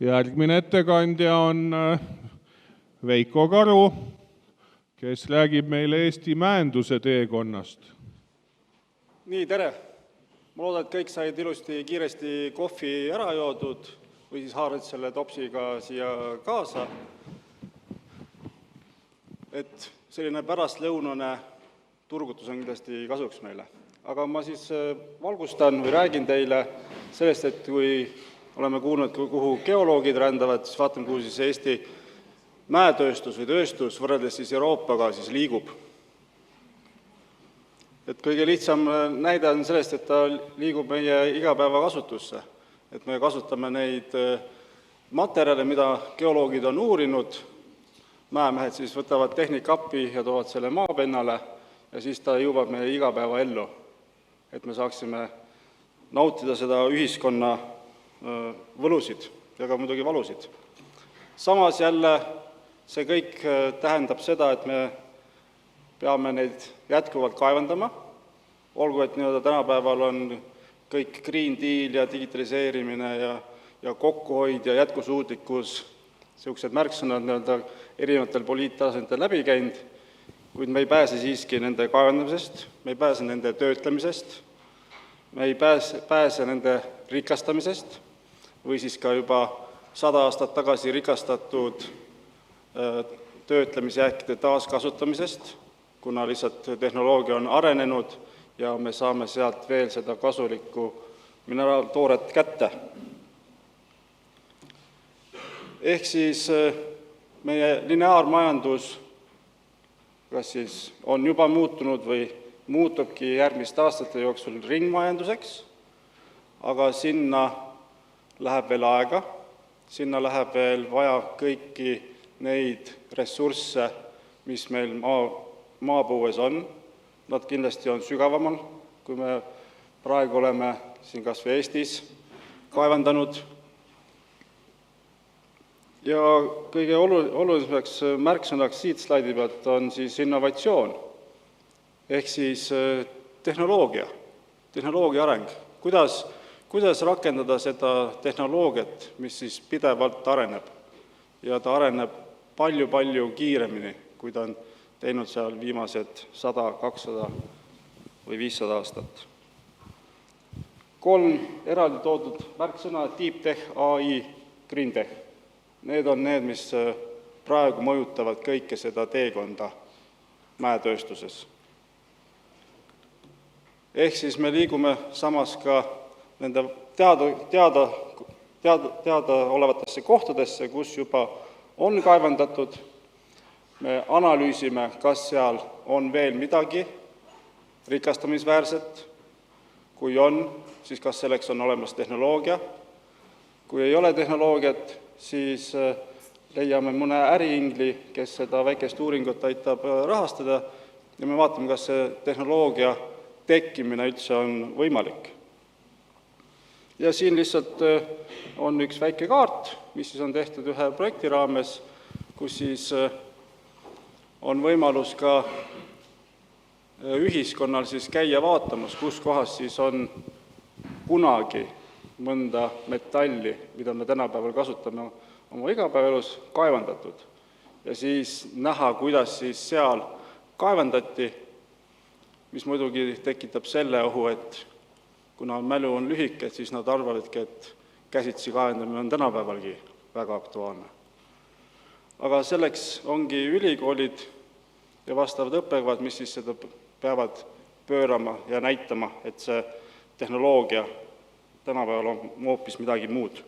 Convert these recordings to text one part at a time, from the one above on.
Järgmine ettekandja on Veiko Karu, kes räägib meile Eesti mäenduse teekonnast. Nii, tere! Ma loodan, et kõik said ilusti kiiresti kohvi ära joodud või siis haarad selle topsiga siia kaasa. Et selline pärastlõunane turgutus on kindlasti kasuks meile. Aga ma siis valgustan või räägin teile sellest, et kui oleme kuulnud, kuhu geoloogid rändavad, siis vaatame, kuhu siis Eesti mäetööstus või tööstus võrreldes siis Euroopaga siis liigub. Et kõige lihtsam näide on sellest, et ta liigub meie igapäevakasutusse. Et me kasutame neid materjale, mida geoloogid on uurinud. Mäemehed siis võtavad tehnika appi ja toovad selle maapinnale ja siis ta jõuab meie igapäevaellu, et me saaksime nautida seda ühiskonna võlusid ja ka muidugi valusid. Samas jälle see kõik tähendab seda, et me peame neid jätkuvalt kaevandama, olgu, et tänapäeval on kõik Green Deal ja digitaliseerimine ja kokkuhoid ja jätkusuutlikkus, sellised märksõnad erinevatel poliittasanditel läbi käinud, kuid me ei pääse siiski nende kaevandamisest, me ei pääse nende töötlemisest, me ei pääse nende rikastamisest või siis ka juba 100 aastat tagasi rikastatud töötlemisjääkide taaskasutamisest, kuna lihtsalt tehnoloogia on arenenud ja me saame sealt veel seda kasulikku mineraaltooret kätte. Ehk siis meie lineaarmajandus kas siis on juba muutunud või muutubki järgmiste aastate jooksul ringmajanduseks, aga sinna läheb veel aega, sinna läheb veel vaja kõiki neid ressursse, mis meil maapõues on. Nad kindlasti on sügavamal, kui me praegu oleme siin kas või Eestis kaevandanud. Ja kõige olulisemaks märksõnaks siit slaidi pealt on siis innovatsioon, ehk siis tehnoloogia areng. Kuidas rakendada seda tehnoloogiat, mis siis pidevalt areneb ja ta areneb palju kiiremini, kui ta on teinud seal viimased 100, 200 või 500 aastat. 3 eraldi toodud märksõna, Deep Tech, AI, Green Tech. Need on need, mis praegu mõjutavad kõike seda teekonda mäetööstuses. Ehk siis me liigume samas ka nende teada olevatesse kohtadesse, kus juba on kaevandatud. Me analüüsime, kas seal on veel midagi rikastamisväärset. Kui on, siis kas selleks on olemas tehnoloogia. Kui ei ole tehnoloogiat, siis leiame mõne äriingli, kes seda väikest uuringut aitab rahastada ja me vaatame, kas see tehnoloogia tekkimine üldse on võimalik. Ja siin lihtsalt on üks väike kaart, mis siis on tehtud ühe projekti raames, kus siis on võimalus ka ühiskonnal siis käia vaatamas, kus kohas siis on kunagi mõnda metalli, mida me tänapäeval kasutame oma igapäevaelus, kaevandatud. Ja siis näha, kuidas siis seal kaevandati, mis muidugi tekitab selle ohu, et kuna mälu on lühike, siis nad arvavadki, et käsitsi kaevandamine on tänapäevalgi väga aktuaalne. Aga selleks ongi ülikoolid ja vastavad õppekavad, mis siis seda peavad pöörama ja näitama, et see tehnoloogia tänapäeval on hoopis midagi muud.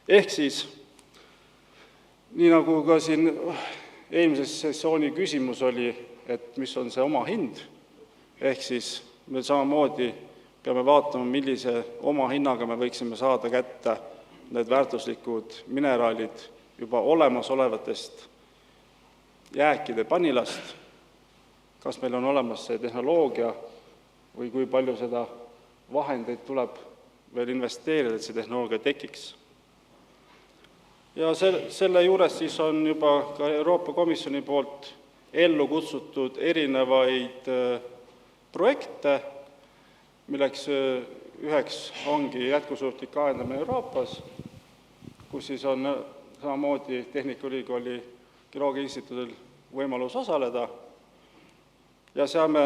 Ehk siis, nii nagu ka siin eelmises sessiooni küsimus oli, et mis on see oma hind, ehk siis me samamoodi peame vaatama, millise oma hinnaga me võiksime saada kätte need väärtuslikud mineraalid juba olemasolevatest jääkide panilast, kas meil on olemas see tehnoloogia või kui palju seda vahendeid tuleb veel investeerida, et see tehnoloogia tekiks. Ja selle juures siis on juba ka Euroopa Komisjoni poolt ellu kutsutud erinevaid projekte, milleks üheks ongi jätkusuutlik kaevandamine Euroopas, kus siis on samamoodi Tehnikaülikooli Geoloogia Instituudil võimalus osaleda ja seal me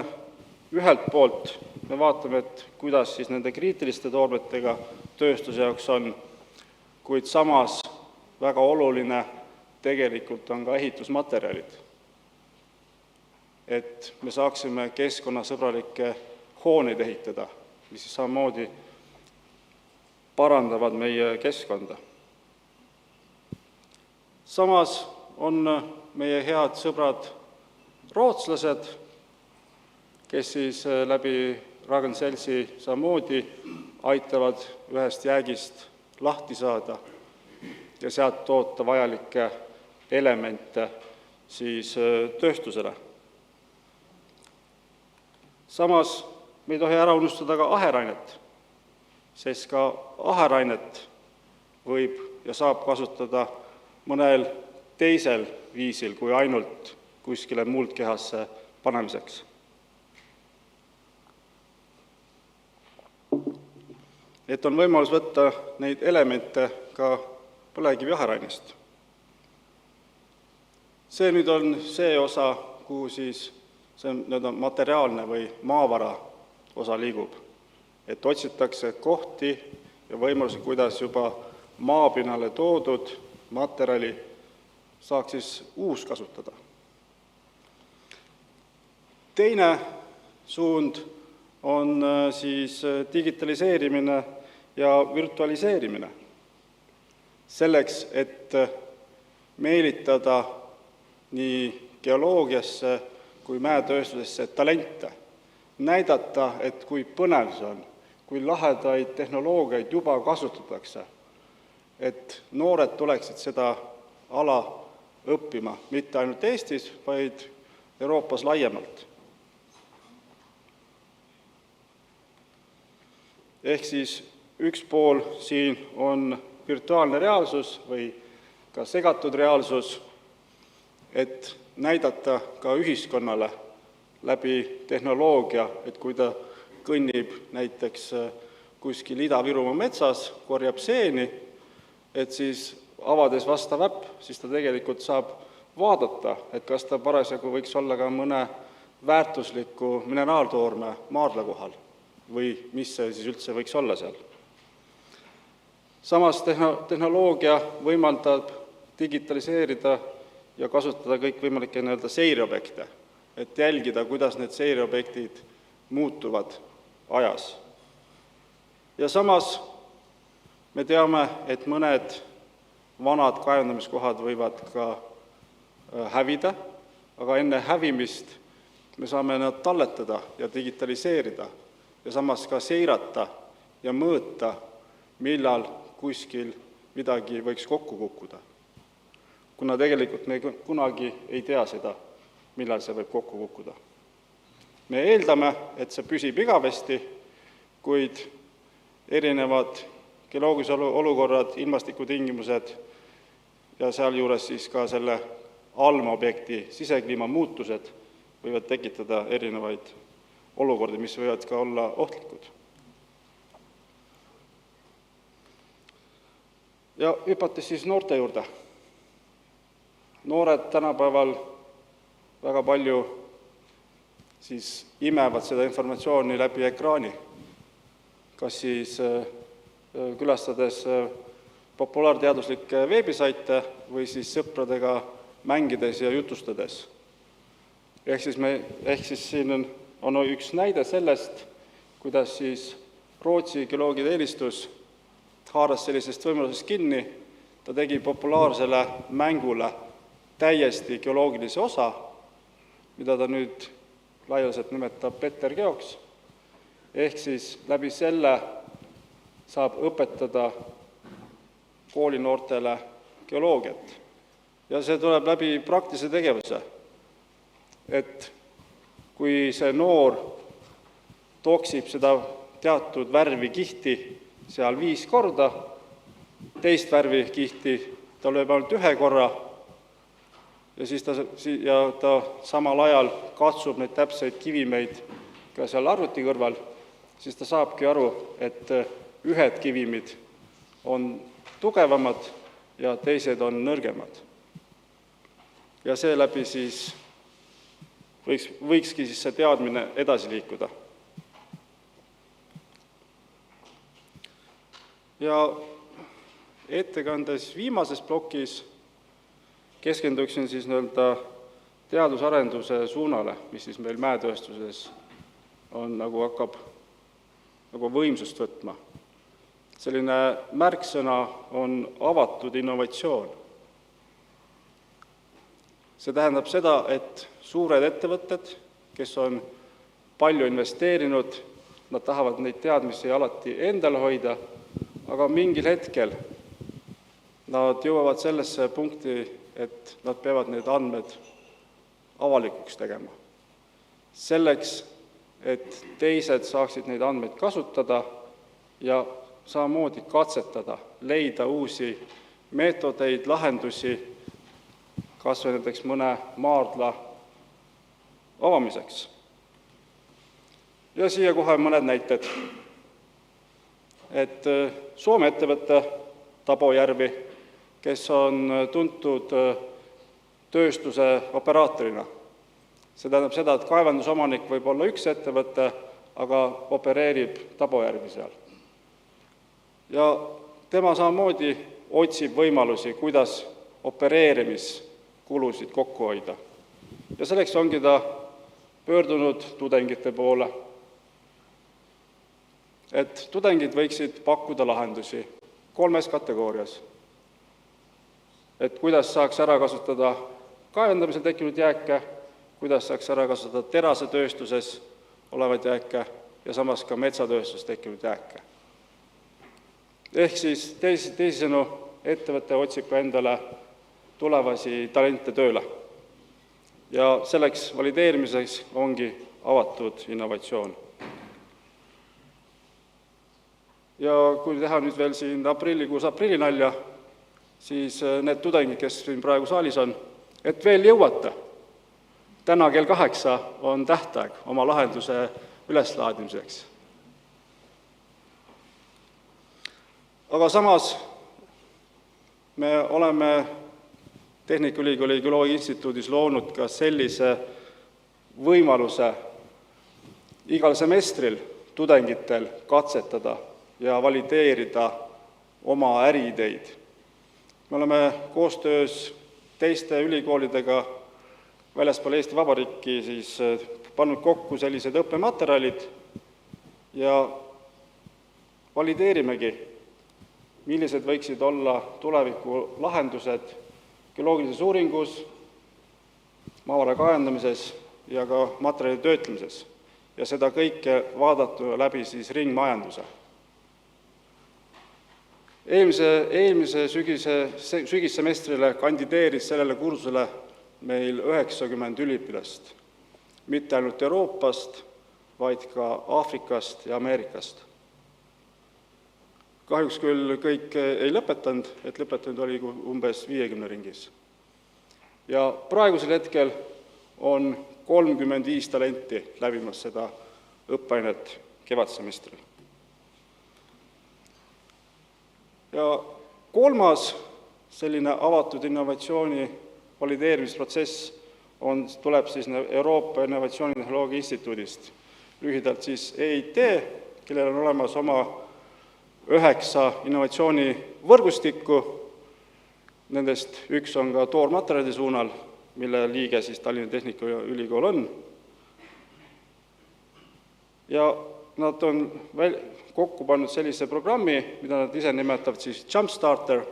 ühelt poolt me vaatame, et kuidas siis nende kriitiliste toormetega tööstuse jaoks on, kuid samas väga oluline tegelikult on ka ehitusmaterjalid. Et me saaksime keskkonnasõbralikke hooneid ehitada, mis siis samamoodi parandavad meie keskkonda. Samas on meie head sõbrad rootslased, kes siis läbi Ragn-Sellsi samamoodi aitavad ühest jäägist lahti saada ja sealt toota vajalikke elemente siis tööstusele. Samas me ei tohi ära unustada ka aherainet, sest ka aherainet võib ja saab kasutada mõnel teisel viisil kui ainult kuskile muldkehasse panemiseks. Et on võimalus võtta neid elemente ka põlevkivi aherainest. See nüüd on see osa, kuhu siis see on materiaalne või maavara osa liigub. Et otsitakse kohti ja võimalusi, kuidas juba maapinnale toodud materjali saaks siis uus kasutada. Teine suund on siis digitaliseerimine ja virtualiseerimine. Selleks, et meelitada nii geoloogiasse kui mäetööstusesse talente, näidata, et kui põnev see on, kui lahedaid tehnoloogiaid juba kasutatakse, et noored tuleksid seda ala õppima, mitte ainult Eestis, vaid Euroopas laiemalt. Ehk siis üks pool siin on virtuaalne reaalsus või ka segatud reaalsus, et näidata ka ühiskonnale läbi tehnoloogia, et kui ta kõnnib näiteks kuskil Ida-Virumaa metsas, korjab seeni, et siis avades vastav äpp, siis ta tegelikult saab vaadata, et kas ta parasjagu võiks olla ka mõne väärtusliku mineraaltoorme maardla kohal või mis see siis üldse võiks olla seal. Samas tehnoloogia võimaldab digitaliseerida ja kasutada kõikvõimalikke seireobjekte, et jälgida, kuidas need seireobjektid muutuvad ajas. Ja samas me teame, et mõned vanad kaevandamiskohad võivad ka hävida, aga enne hävimist me saame nad talletada ja digitaliseerida ja samas ka seirata ja mõõta, millal kuskil midagi võiks kokku kukkuda. Kuna tegelikult me kunagi ei tea seda, millal see võib kokku kukkuda. Me eeldame, et see püsib igavesti, kuid erinevad geoloogilised olukorrad, ilmastikutingimused ja sealjuures siis ka selle allmaobjekti sisekliima muutused võivad tekitada erinevaid olukordi, mis võivad ka olla ohtlikud. Ja hüpates siis noorte juurde. Noored tänapäeval väga palju siis imevad seda informatsiooni läbi ekraani, kas siis külastades populaarteaduslikke veebisaite või siis sõpradega mängides ja jutustades. Ehk siis siin on üks näide sellest, kuidas siis Rootsi geoloogide eelistus haaras sellisest võimalusest kinni, ta tegi populaarsele mängule täiesti geoloogilise osa, mida ta nüüd laialdaselt nimetab Bettergeoks, ehk siis läbi selle saab õpetada koolinoortele geoloogiat. Ja see tuleb läbi praktilise tegevuse, et kui see noor toksib seda teatud värvi kihti seal 5 korda, teist värvi kihti ta lööb ainult 1 korra ja siis ta samal ajal katsub neid täpseid kivimeid ka seal arvuti kõrval, siis ta saabki aru, et ühed kivimid on tugevamad ja teised on nõrgemad. Ja seeläbi siis võikski siis see teadmine edasi liikuda. Ja ettekandes viimases plokis keskenduksin siis teadusarenduse suunale, mis siis meil mäetööstuses on, hakkab võimsust võtma. Selline märksõna on avatud innovatsioon. See tähendab seda, et suured ettevõtted, kes on palju investeerinud, nad tahavad neid teadmisi alati endale hoida, aga mingil hetkel nad jõuavad sellesse punkti, et nad peavad need andmed avalikuks tegema. Selleks, et teised saaksid neid andmeid kasutada ja samamoodi katsetada, leida uusi meetodeid, lahendusi, kas või näiteks mõne maardla avamiseks. Ja siia kohe mõned näited. Et Soome ettevõte Tabojärvi, kes on tuntud tööstuse operaatorina. See tähendab seda, et kaevandusomanik võib olla üks ettevõte, aga opereerib Tabojärvi seal. Ja tema samamoodi otsib võimalusi, kuidas opereerimiskulusid kokku hoida. Ja selleks ongi ta pöördunud tudengite poole, et tudengid võiksid pakkuda lahendusi 3 kategoorias. Et kuidas saaks ära kasutada kaevandamisel tekkinud jääke, kuidas saaks ära kasutada terasetööstuses olevaid jääke ja samas ka metsatööstuses tekkinud jääke. Ehk siis teisisõnu ettevõte otsib ka endale tulevasi talente tööle. Ja selleks valideerimiseks ongi avatud innovatsioon. Ja kui teha nüüd veel siin aprillikuus aprillinalja, siis need tudengid, kes siin praegu saalis on, et veel jõuate. Täna kell 8 on tähtaeg oma lahenduse üleslaadimiseks. Aga samas me oleme Tehnikaülikooli Geoloogia Instituudis loonud ka sellise võimaluse igal semestril tudengitel katsetada ja valideerida oma äriideid. Me oleme koostöös teiste ülikoolidega väljaspool Eesti Vabariiki siis pannud kokku sellised õppematerjalid ja valideerimegi, millised võiksid olla tuleviku lahendused geoloogilises uuringus, maavara kaevandamises ja ka materjali töötlemises. Ja seda kõike vaadata läbi siis ringmajanduse. Eelmise sügissemestrile kandideeris sellele kursusele meil 90 üliõpilast, mitte ainult Euroopast, vaid ka Aafrikast ja Ameerikast. Kahjuks küll kõik ei lõpetanud, et lõpetanud oli umbes 50 ringis. Ja praegusel hetkel on 35 talenti läbimas seda õppeainet kevadsemestril. Ja kolmas selline avatud innovatsiooni valideerimisprotsess tuleb siis Euroopa Innovatsioonitehnoloogia Instituudist, lühidalt siis EIT, kellel on olemas oma 9 innovatsioonivõrgustikku, nendest üks on ka toormaterjalide suunal, mille liige siis Tallinna Tehnikaülikool on. Ja nad on kokku pannud sellise programmi, mida nad ise nimetavad siis Jumpstarter,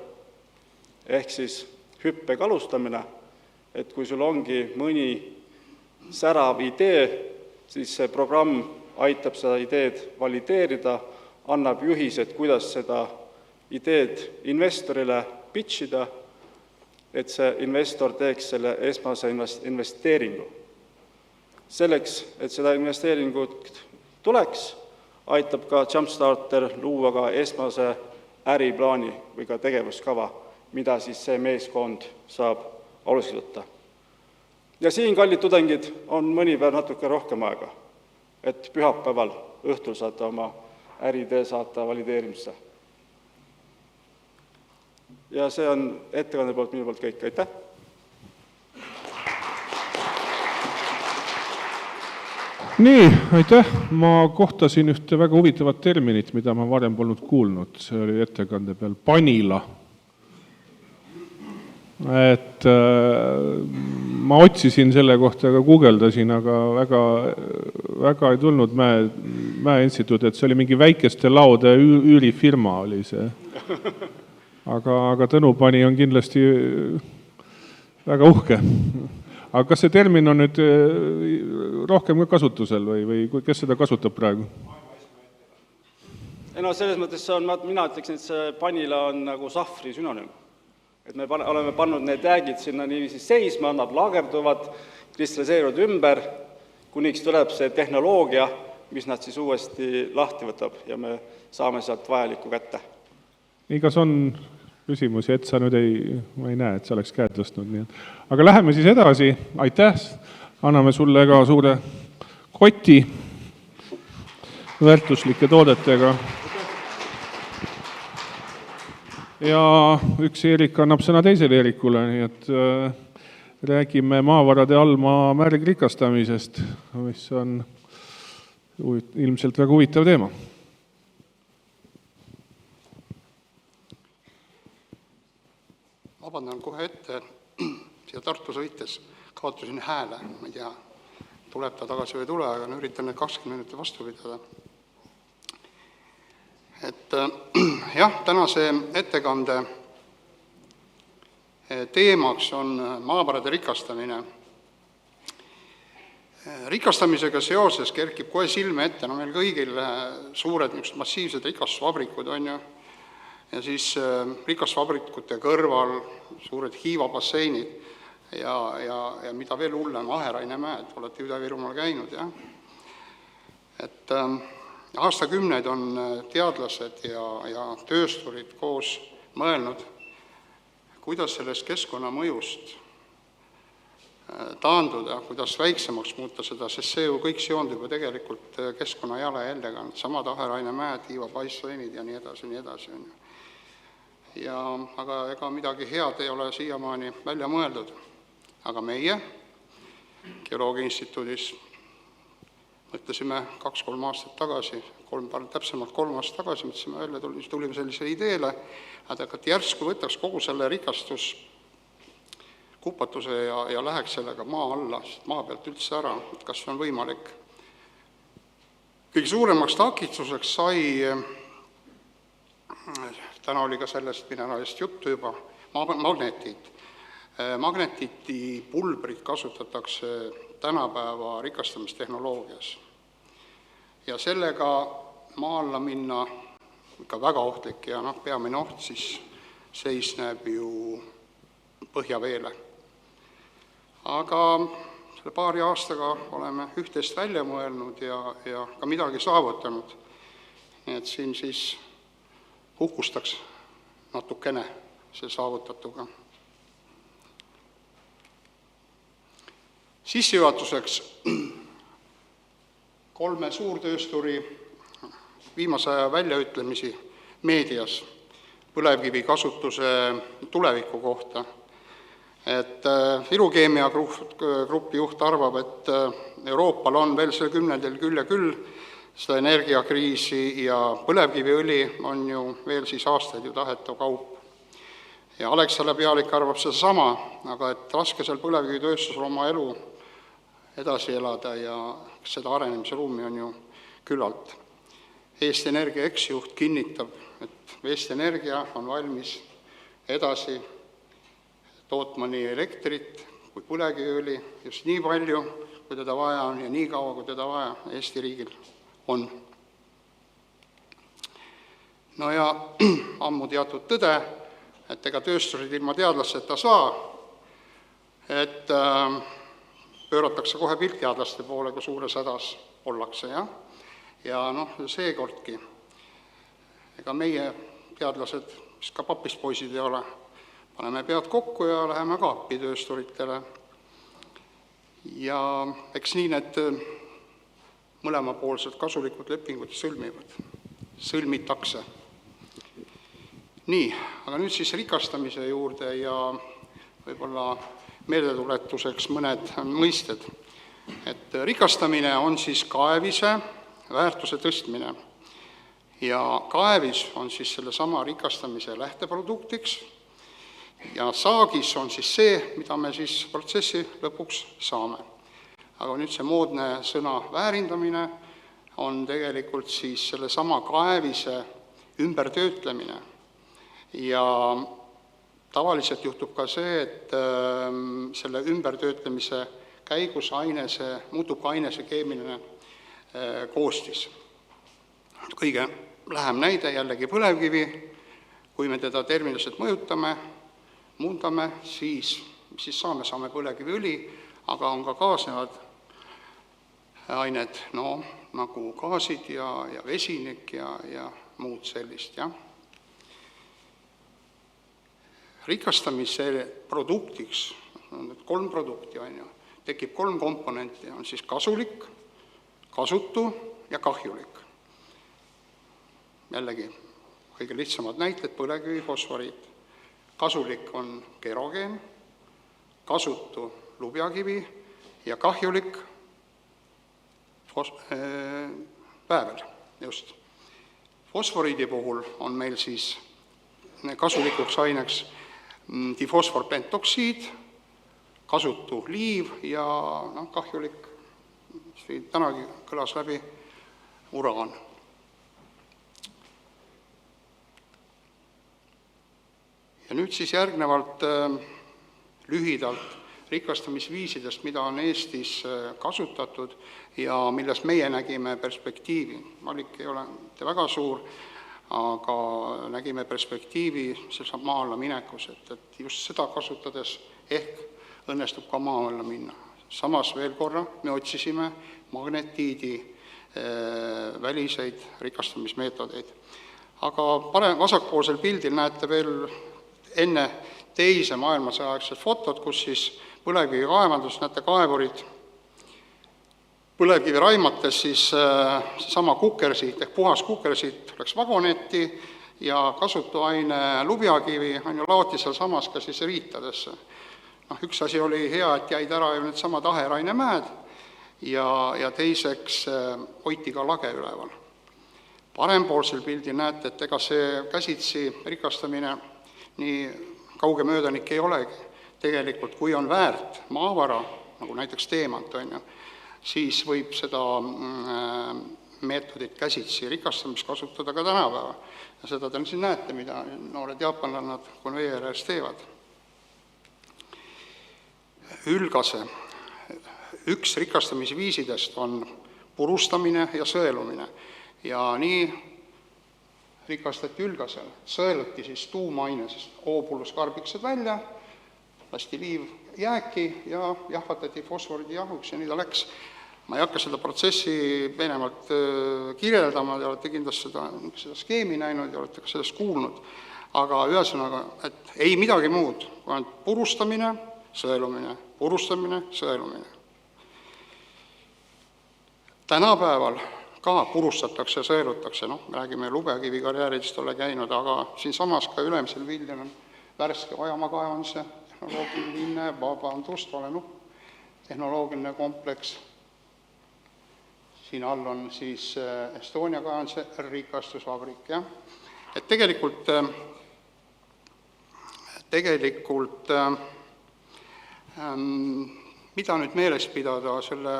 ehk siis hüppega alustamine, et kui sul ongi mõni särav idee, siis see programm aitab seda ideed valideerida, annab juhised, kuidas seda ideed investorile pitchida, et see investor teeks selle esmase investeeringu. Selleks, et seda investeeringut tuleks, aitab ka Jumpstarter luua ka esmase äriplaani või ka tegevuskava, mida siis see meeskond saab aluseks võtta. Ja siin, kallid tudengid, on mõni päev natuke rohkem aega, et pühapäeval õhtul saate oma äriidee saata valideerimisse. ja see on ettekande poolt minu poolt kõik, aitäh! Nii, aitäh! Ma kohtasin ühte väga huvitavat terminit, mida ma varem polnud kuulnud. See oli ettekande peal panila. Ma otsisin selle kohta, aga guugeldasin, aga väga ei tulnud Mäe instituut, et see oli mingi väikeste laode üürifirma oli see. Aga Tõnupani on kindlasti väga uhke. Aga kas see termin on nüüd rohkem ka kasutusel või kes seda kasutab praegu? No selles mõttes mina ütleksin, et see panila on nagu sahvri sünonüüm. Et me oleme pannud need jäägid sinna niiviisi seisma, nad lagerduvad, kristalliseeruvad ümber, kuniks tuleb see tehnoloogia, mis nad siis uuesti lahti võtab ja me saame sealt vajalikku kätte. Nii, kas on küsimusi, et sa nüüd ma ei näe, et sa oleks käed tõstnud. Nii. Aga läheme siis edasi. Aitäh! Anname sulle ka suure koti väärtuslike toodetega. Ja üks Eerik annab sõna teisele Eerikule, nii et räägime maavarade allmaa märgrikastamisest, mis on ilmselt väga huvitav teema. Vabandan kohe ette, siia Tartu sõites kaotasin hääle, ma ei tea, tuleb ta tagasi või ei tule, aga üritan need 20 minutit vastu pidada. Et jah, tänase ettekande teemaks on maavarade rikastamine. Rikastamisega seoses kerkib kohe silme ette, meil kõigil suured massiivsed rikastusvabrikud on ju, ja siis rikastusvabrikute kõrval suured hiivabasseinid ja mida veel hullem, Aherainemäed, olete Ida-Virumaal käinud, jah? Et aastakümneid on teadlased ja töösturid koos mõelnud, kuidas sellest keskkonnamõjust taanduda, kuidas väiksemaks muuta seda, sest see ju kõik seondub ju tegelikult keskkonna jalajäljega, samad Aherainemäed, hiivabasseinid ja nii edasi. Aga ega midagi head ei ole siiamaani välja mõeldud. Aga meie Geoloogia Instituudis mõtlesime 2-3 aastat tagasi, täpsemalt 3 aastat tagasi, mõtlesime välja, tulime sellisele ideele, et järsku võtaks kogu selle rikastuskupatuse ja läheks sellega maa alla, maa pealt üldse ära, et kas see on võimalik. Kõige suuremaks takistuseks sai, täna oli ka sellest mineraalist juttu juba, magnetid. Magnetiti pulbrid kasutatakse tänapäeva rikastamistehnoloogias. Ja sellega maa alla minna ikka väga ohtlik ja peamine oht siis seisneb ju põhjaveele. Aga selle paari aastaga oleme üht-teist välja mõelnud ja ka midagi saavutanud. Nii et siin siis uhkustaks natukene see saavutatuga. Sissejuhatuseks 3 suurtöösturi viimase aja väljaütlemisi meedias põlevkivi kasutuse tuleviku kohta. Et Irukeemia grupi juht arvab, et Euroopal on veel selle 10. küll seda energiakriisi ja põlevkiviõli on ju veel siis aastaid ju tahetav kaup. Ja Alexela pealik arvab seda sama, aga et raske seal põlevkivitööstusel oma elu edasi elada ja seda arenemise ruumi on ju küllalt. Eesti Energia eksjuht kinnitab, et Eesti Energia on valmis edasi tootma nii elektrit kui põlevkiviõli just nii palju, kui teda vaja on ja nii kaua, kui teda vaja Eesti riigil on. No ja ammu teatud tõde, et ega töösturid ilma teadlasteta saa, et pööratakse kohe piltteadlaste poole, kui suures hädas ollakse, jah? Ja seekordki. Ega meie teadlased, mis ka papist poisid ei ole, paneme pead kokku ja läheme ka appi töösturitele. Ja eks nii need mõlemapoolsed kasulikud lepingud sõlmitakse. Nii, aga nüüd siis rikastamise juurde ja võib-olla meeldetuletuseks mõned mõisted. Et rikastamine on siis kaevise väärtuse tõstmine ja kaevis on siis selle sama rikastamise lähteproduktiks ja saagis on siis see, mida me siis protsessi lõpuks saame. Aga nüüd see moodne sõna väärindamine on tegelikult siis selle sama kaevise ümbertöötlemine ja tavaliselt juhtub ka see, et selle ümbertöötlemise käigus muutub ka ainese keemiline koostis. Kõige lähem näide jällegi põlevkivi, kui me teda termiliselt mõjutame, muundame, siis saame põlevkiviõli, aga on ka kaasnevad ained, nagu gaasid ja vesinik ja muud sellist, jah. Rikastamise produktiks, on need 3 produkti, tekib 3 komponenti, on siis kasulik, kasutu ja kahjulik. Jällegi, kõige lihtsamad näited, põlevkivi, fosforiit. Kasulik on kerogeen, kasutu lubjakivi ja kahjulik väävel, just. Fosforiidi puhul on meil siis kasulikuks aineks difosforpentoksiid, kasutu liiv ja kahjulik, tänagi kõlas läbi, uraan. Ja nüüd siis järgnevalt lühidalt rikastamisviisidest, mida on Eestis kasutatud ja milles meie nägime perspektiivi. Valik ei ole mitte väga suur, aga nägime perspektiivi maa alla minekus, et just seda kasutades ehk õnnestub ka maa alla minna. Samas veel korra me otsisime magnetiidi väliseid rikastamismeetodeid. Aga vasakpoolsel pildil näete veel enne teise maailmasõjaaegset fotot, kus siis põlevkivi kaevandus, näete kaevurid, põlevkivi raimates siis sama kukersiit ehk puhas kukersiit läks vagonetti ja kasutuaine lubjakivi laoti seal samas ka siis riitadesse. Üks asi oli hea, et jäid ära ju need samad aherainemäed ja teiseks hoiti ka lage üleval. Parempoolsel pildil näete, et ega see käsitsi rikastamine nii kauge möödanik ei olegi. Tegelikult, kui on väärt maavara, nagu näiteks teemant, siis võib seda meetodit käsitsi rikastamist kasutada ka tänapäeva. Ja seda te siin näete, mida noored jaapanlannad konveieres teevad. Ülgase. Üks rikastamisviisidest on purustamine ja sõelumine. Ja nii rikastati ülgasel, sõeluti siis tuumainesest oobuluskarbiksed välja, lasti liiv jääki ja jahvatati fosforidi jahuks ja nii ta läks. Ma ei hakka seda protsessi peenemalt kirjeldama, te olete kindlasti seda skeemi näinud ja olete ka sellest kuulnud, aga ühesõnaga, et ei midagi muud, kui on purustamine, sõelumine, purustamine, sõelumine. Tänapäeval ka purustatakse ja sõelutakse, räägime lubjakivi karjääridest ole käinud, aga siin samas ka ülemisel pildil on värske Ojamaa kaevanduse tehnoloogiline, tehnoloogiline kompleks. Siin all on siis Estonia kaevanduse rikastusvabrik. Et tegelikult mida nüüd meeles pidada selle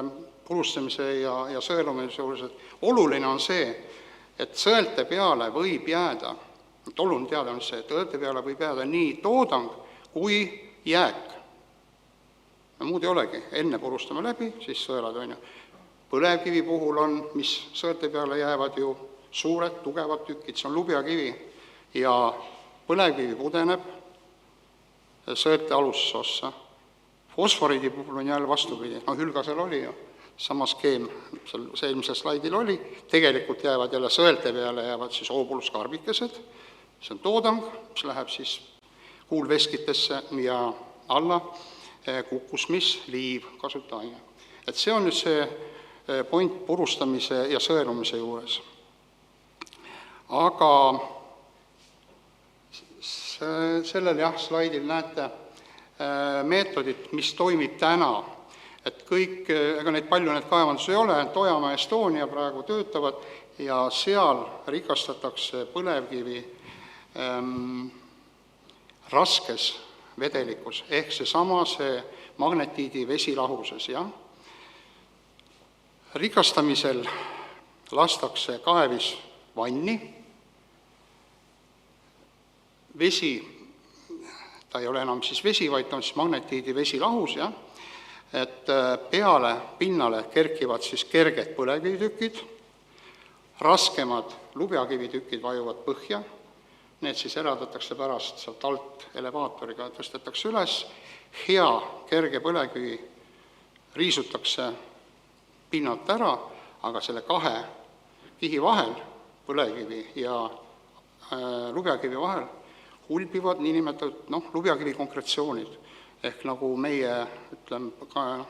purustamise ja sõelumise juures, et oluline on see, et sõelte peale võib jääda, oluline teada on see, et sõelte peale võib jääda nii toodang kui jääk. Muud ei olegi, enne purustame läbi, siis sõelad. Põlevkivi puhul on, mis sõelte peale jäävad ju suured, tugevad tükid, see on lubjakivi ja põlevkivi pudeneb sõelte alusesse ossa. Fosforiidi puhul on jälle vastupidi, ülgasel oli ju. Sama skeem see eelmisel slaidil oli, tegelikult jäävad jälle sõelte peale, jäävad siis oobulusskarbikesed, see on toodang, mis läheb siis kuulveskitesse ja alla kukusmis, liiv, kasutajaine. Et see on nüüd see point purustamise ja sõelumise juures. Aga sellel jah, slaidil näete meetodit, mis toimib täna. Et kõik, ega neid palju need kaevandusi ei ole, Ojamaa ja Estonia praegu töötavad ja seal rikastatakse põlevkivi raskes vedelikus, ehk see magnetiidi vesilahuses, jah. Rikastamisel lastakse kaevis vanni, vesi, ta ei ole enam siis vesi, vaid ta on siis magnetiidi vesilahus, jah, et peale pinnale kerkivad siis kerged põlevkivitükid, raskemad lubjakivitükid vajuvad põhja, need siis eraldatakse pärast sealt alt elevaatoriga, tõstetakse üles, hea kerge põlevkivi riisutakse pinnalt ära, aga selle kahe kihi vahel, põlevkivi ja lubjakivi vahel, hulbivad niinimetatud lubjakivi konkretsioonid, ehk nagu meie,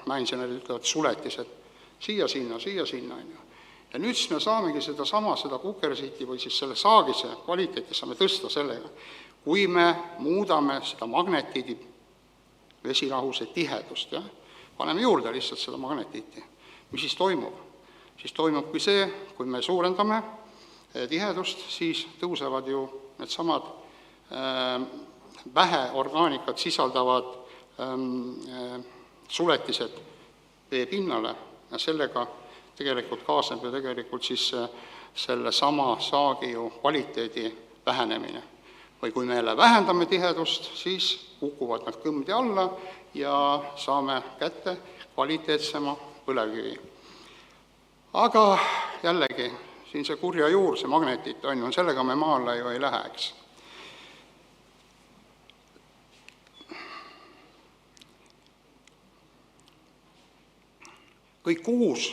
mäeinsenerid ütlevad, suletised, siia-sinna, ja nüüd siis me saamegi seda kukersiiti või siis selle saagise kvaliteeti saame tõsta sellega, kui me muudame seda magnetiidi vesilahuse tihedust, jah, paneme juurde lihtsalt seda magnetiiti. Mis siis toimub? Siis toimubki see, kui me suurendame tihedust, siis tõusevad ju need samad vähe orgaanikat sisaldavad suletised vee pinnale ja sellega tegelikult kaasneb ju tegelikult siis selle sama saagi ju kvaliteedi vähenemine. Või kui me jälle vähendame tihedust, siis kukuvad nad kõmdi alla ja saame kätte kvaliteetsema põlevkivi. Aga jällegi, siin see kurja juur, see magnetit on, sellega me maa alla ju ei lähe, eks. Kõik uus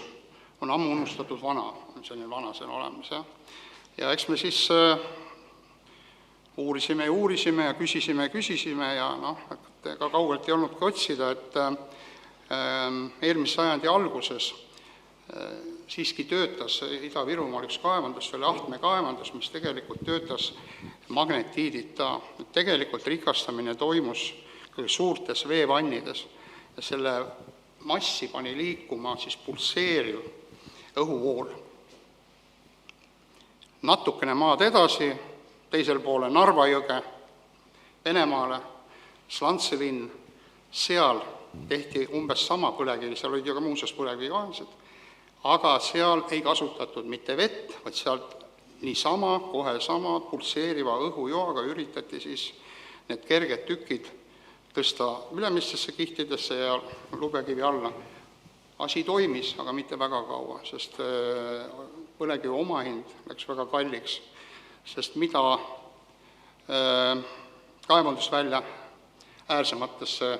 on ammu unustatud vana, on selline vana seal olemas, jah. Ja eks me siis uurisime ja küsisime ja ega kaugelt ei olnudki otsida, et eelmise sajandi alguses siiski töötas Ida-Virumaal üks kaevandus, see oli Ahtme kaevandus, mis tegelikult töötas magnetiidita. Tegelikult rikastamine toimus suurtes veevannides ja selle massi pani liikuma siis pulseeriv õhuvool. Natukene maad edasi, teisel poole Narva jõge, Venemaale, Slantselinn, seal tehti umbes sama põlevkivi, seal olid ju ka muuseas põlevkivikaevandused, aga seal ei kasutatud mitte vett, vaid sealt niisama, kohe sama pulseeriva õhujoaga üritati siis need kerged tükid tõsta ülemistesse kihtidesse ja lubjakivi alla. Asi toimis, aga mitte väga kaua, sest põlevkivi omahind läks väga kalliks, sest mida kaevandusvälja äärsematesse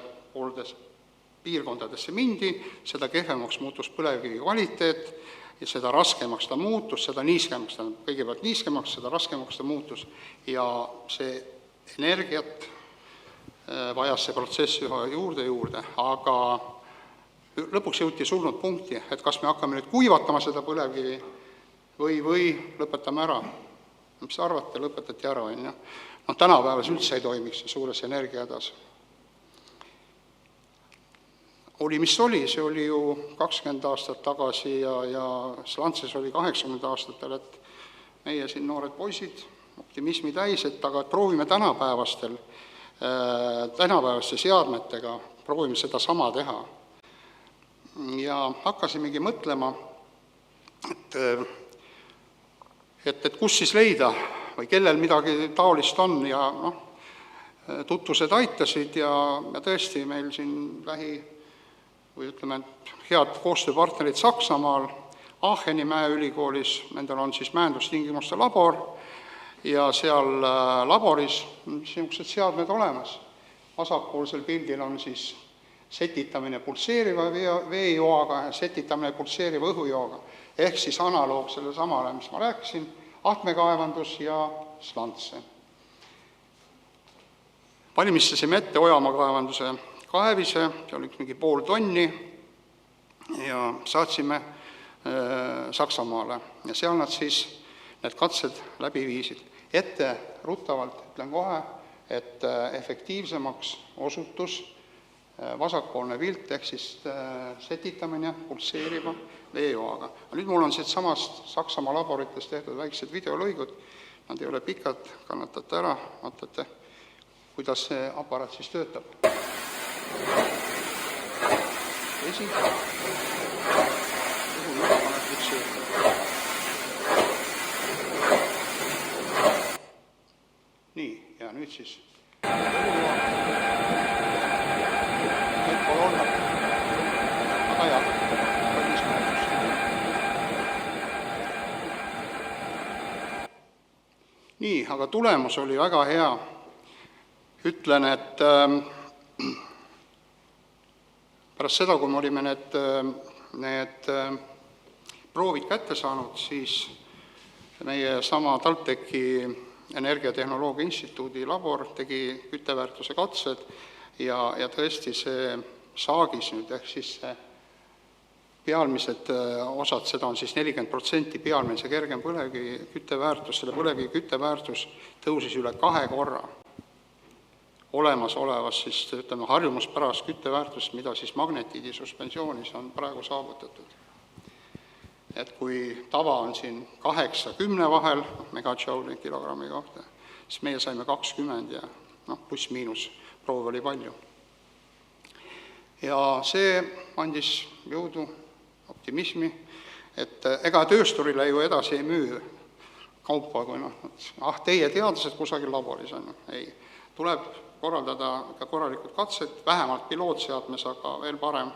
piirkondadesse mindi, seda kehvemaks muutus põlevkivi kvaliteet ja seda raskemaks ta muutus, seda niiskemaks ta, kõigepealt niiskemaks, seda raskemaks ta muutus ja see energiat vajas see protsess juurde, aga lõpuks jõuti surnud punkti, et kas me hakkame nüüd kuivatama seda põlevkivi või lõpetame ära. Mis arvate, lõpetati ära, on ju. Tänapäevas üldse ei toimiks suures energiahädas. Oli, mis oli, see oli ju 20 aastat tagasi ja Slantses oli 80 aastatel, et meie siin noored poisid, optimismi täis, et aga proovime tänapäevaste seadmetega, proovime seda sama teha. Ja hakkasimegi mõtlema, et kus siis leida või kellel midagi taolist on ja tutvused aitasid ja tõesti meil siin või ütleme, head koostööpartnerid Saksamaal, Aacheni mäeülikoolis, nendel on siis mäendustingimuste labor ja seal laboris on niisugused seadmed olemas. Vasakpoolsel pildil on siis setitamine pulseeriva veejoaga ja setitamine pulseeriva õhujoaga, ehk siis analoog selle samale, mis ma rääkisin, Ahtme kaevandus ja Slantse. Valmistasime ette Ojamaa kaevanduse kaevise, see oli mingi pool tonni ja saatsime Saksamaale ja seal nad siis need katsed läbi viisid. Ette ruttavalt ütlen kohe, et efektiivsemaks osutus vasakpoolne pilt ehk siis setitamine pulseeriva veejoaga. Nüüd mul on siit samast Saksamaa laborites tehtud väiksed videolõigud, nad ei ole pikad, kannatate ära, vaatate, kuidas see aparaat siis töötab. Vesi, õhujoa paneb pulseerida. Nii, ja nüüd siis aga jah, kallis mõjutus. Nii, aga tulemus oli väga hea. Ütlen, et pärast seda, kui me olime need proovid kätte saanud, siis meie sama TalTechi Energiatehnoloogia Instituudi labor tegi kütteväärtuse katsed ja tõesti see saagis nüüd, ehk siis see pealmised osad, seda on siis 40% pealmise kergem põlevkivi kütteväärtus, selle põlevkivi kütteväärtus tõusis üle 2 korra olemasolevast siis, ütleme, harjumuspärast kütteväärtust, mida siis magnetiidi suspensioonis on praegu saavutatud. Et kui tava on siin 8-10 vahel, megajouli kilogrammi kohta, siis meie saime 20 ja pluss-miinus proov oli palju. Ja see andis jõudu, optimismi, et ega töösturile ju edasi ei müü kaupa, kui teie teadlased kusagil laboris on. Ei, tuleb korraldada ka korralikud katsed, vähemalt pilootseadmes, aga veel parem,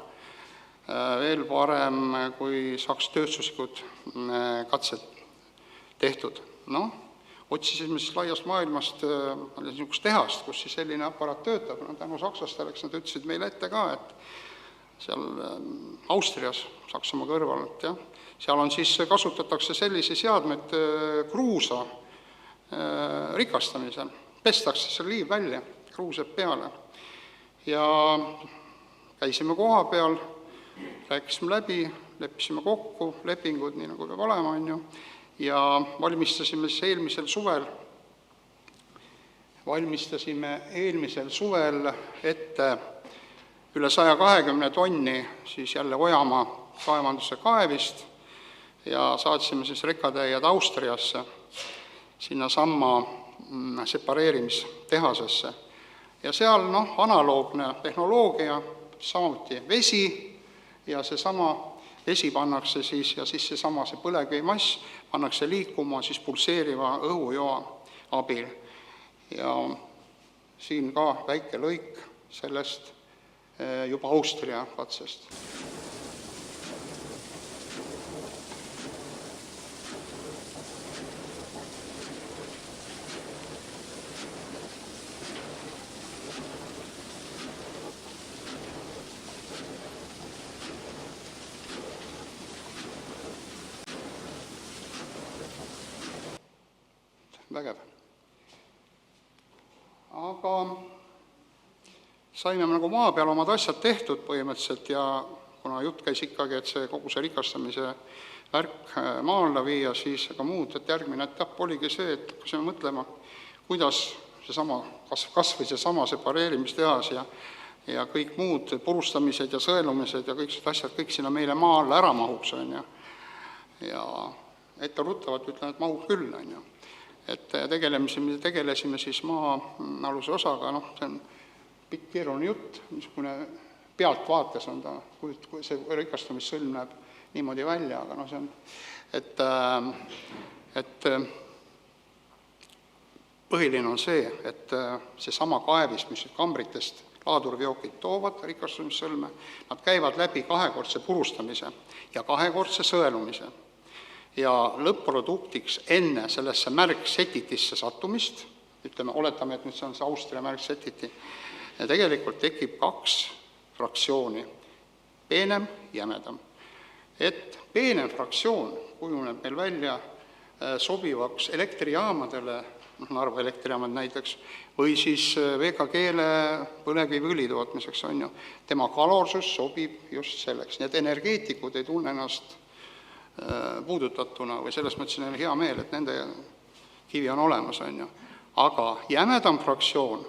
kui saaks tööstuslikud katsed tehtud. Otsisime siis laiast maailmast niisugust tehast, kus siis selline aparaat töötab. Tänu sakslastele, nad ütlesid meile ette ka, et seal Austrias, Saksamaa kõrval, seal on siis, kasutatakse sellise seadmed kruusa rikastamisel. Pestakse see liiv välja, kruuseb peale. Ja käisime koha peal, rääkisime läbi, leppisime kokku lepingud, nii nagu peab olema, ja valmistasime eelmisel suvel ette üle 120 tonni siis jälle Ojamaa kaevanduse kaevist ja saatsime siis rekatäied Austriasse, sinna samma separeerimistehasesse. Ja seal analoogne tehnoloogia, samuti vesi, ja seesama vesi pannakse siis, ja siis seesama see põlevkivimass pannakse liikuma siis pulseeriva õhujoa abil. Ja siin ka väike lõik sellest juba Austria katsest. Vägev. Aga saime nagu maa peal omad asjad tehtud põhimõtteliselt ja kuna jutt käis ikkagi, et see kogu see rikastamise värk maalla viia, siis ega muud, et järgmine etapp oligi see, et kui me mõtlema, kuidas seesama, kas või seesama separeerimistehas ja kõik muud purustamised ja sõelumised ja kõik asjad, kõik sinna meile maa alla ära mahuks, ja etteruttavalt ütlen, et mahub küll, et tegelesime siis maa-aluse osaga, see on pikk keeruline jutt, niisugune pealtvaates on ta, kui see rikastamissõlm näeb niimoodi välja, aga see on, et põhiline on see, et seesama kaevis, mis kambritest laadurveokid toovad rikastamissõlme, nad käivad läbi 2-kordse purustamise ja 2-kordse sõelumise. Ja lõpp-produktiks enne sellesse märgsetitisse sattumist, oletame, et nüüd see on see Austria märgsetiti, ja tegelikult tekib 2 fraktsiooni, peenem ja jämedam. Et peenem fraktsioon kujuneb meil välja sobivaks elektrijaamadele, Narva elektrijaamad näiteks, või siis VKG-le põlevkiviõli tootmiseks, tema kalorsus sobib just selleks, nii et energeetikud ei tunne ennast puudutatuna või selles mõttes on hea meel, et nende kivi on olemas, aga jämedam fraktsioon,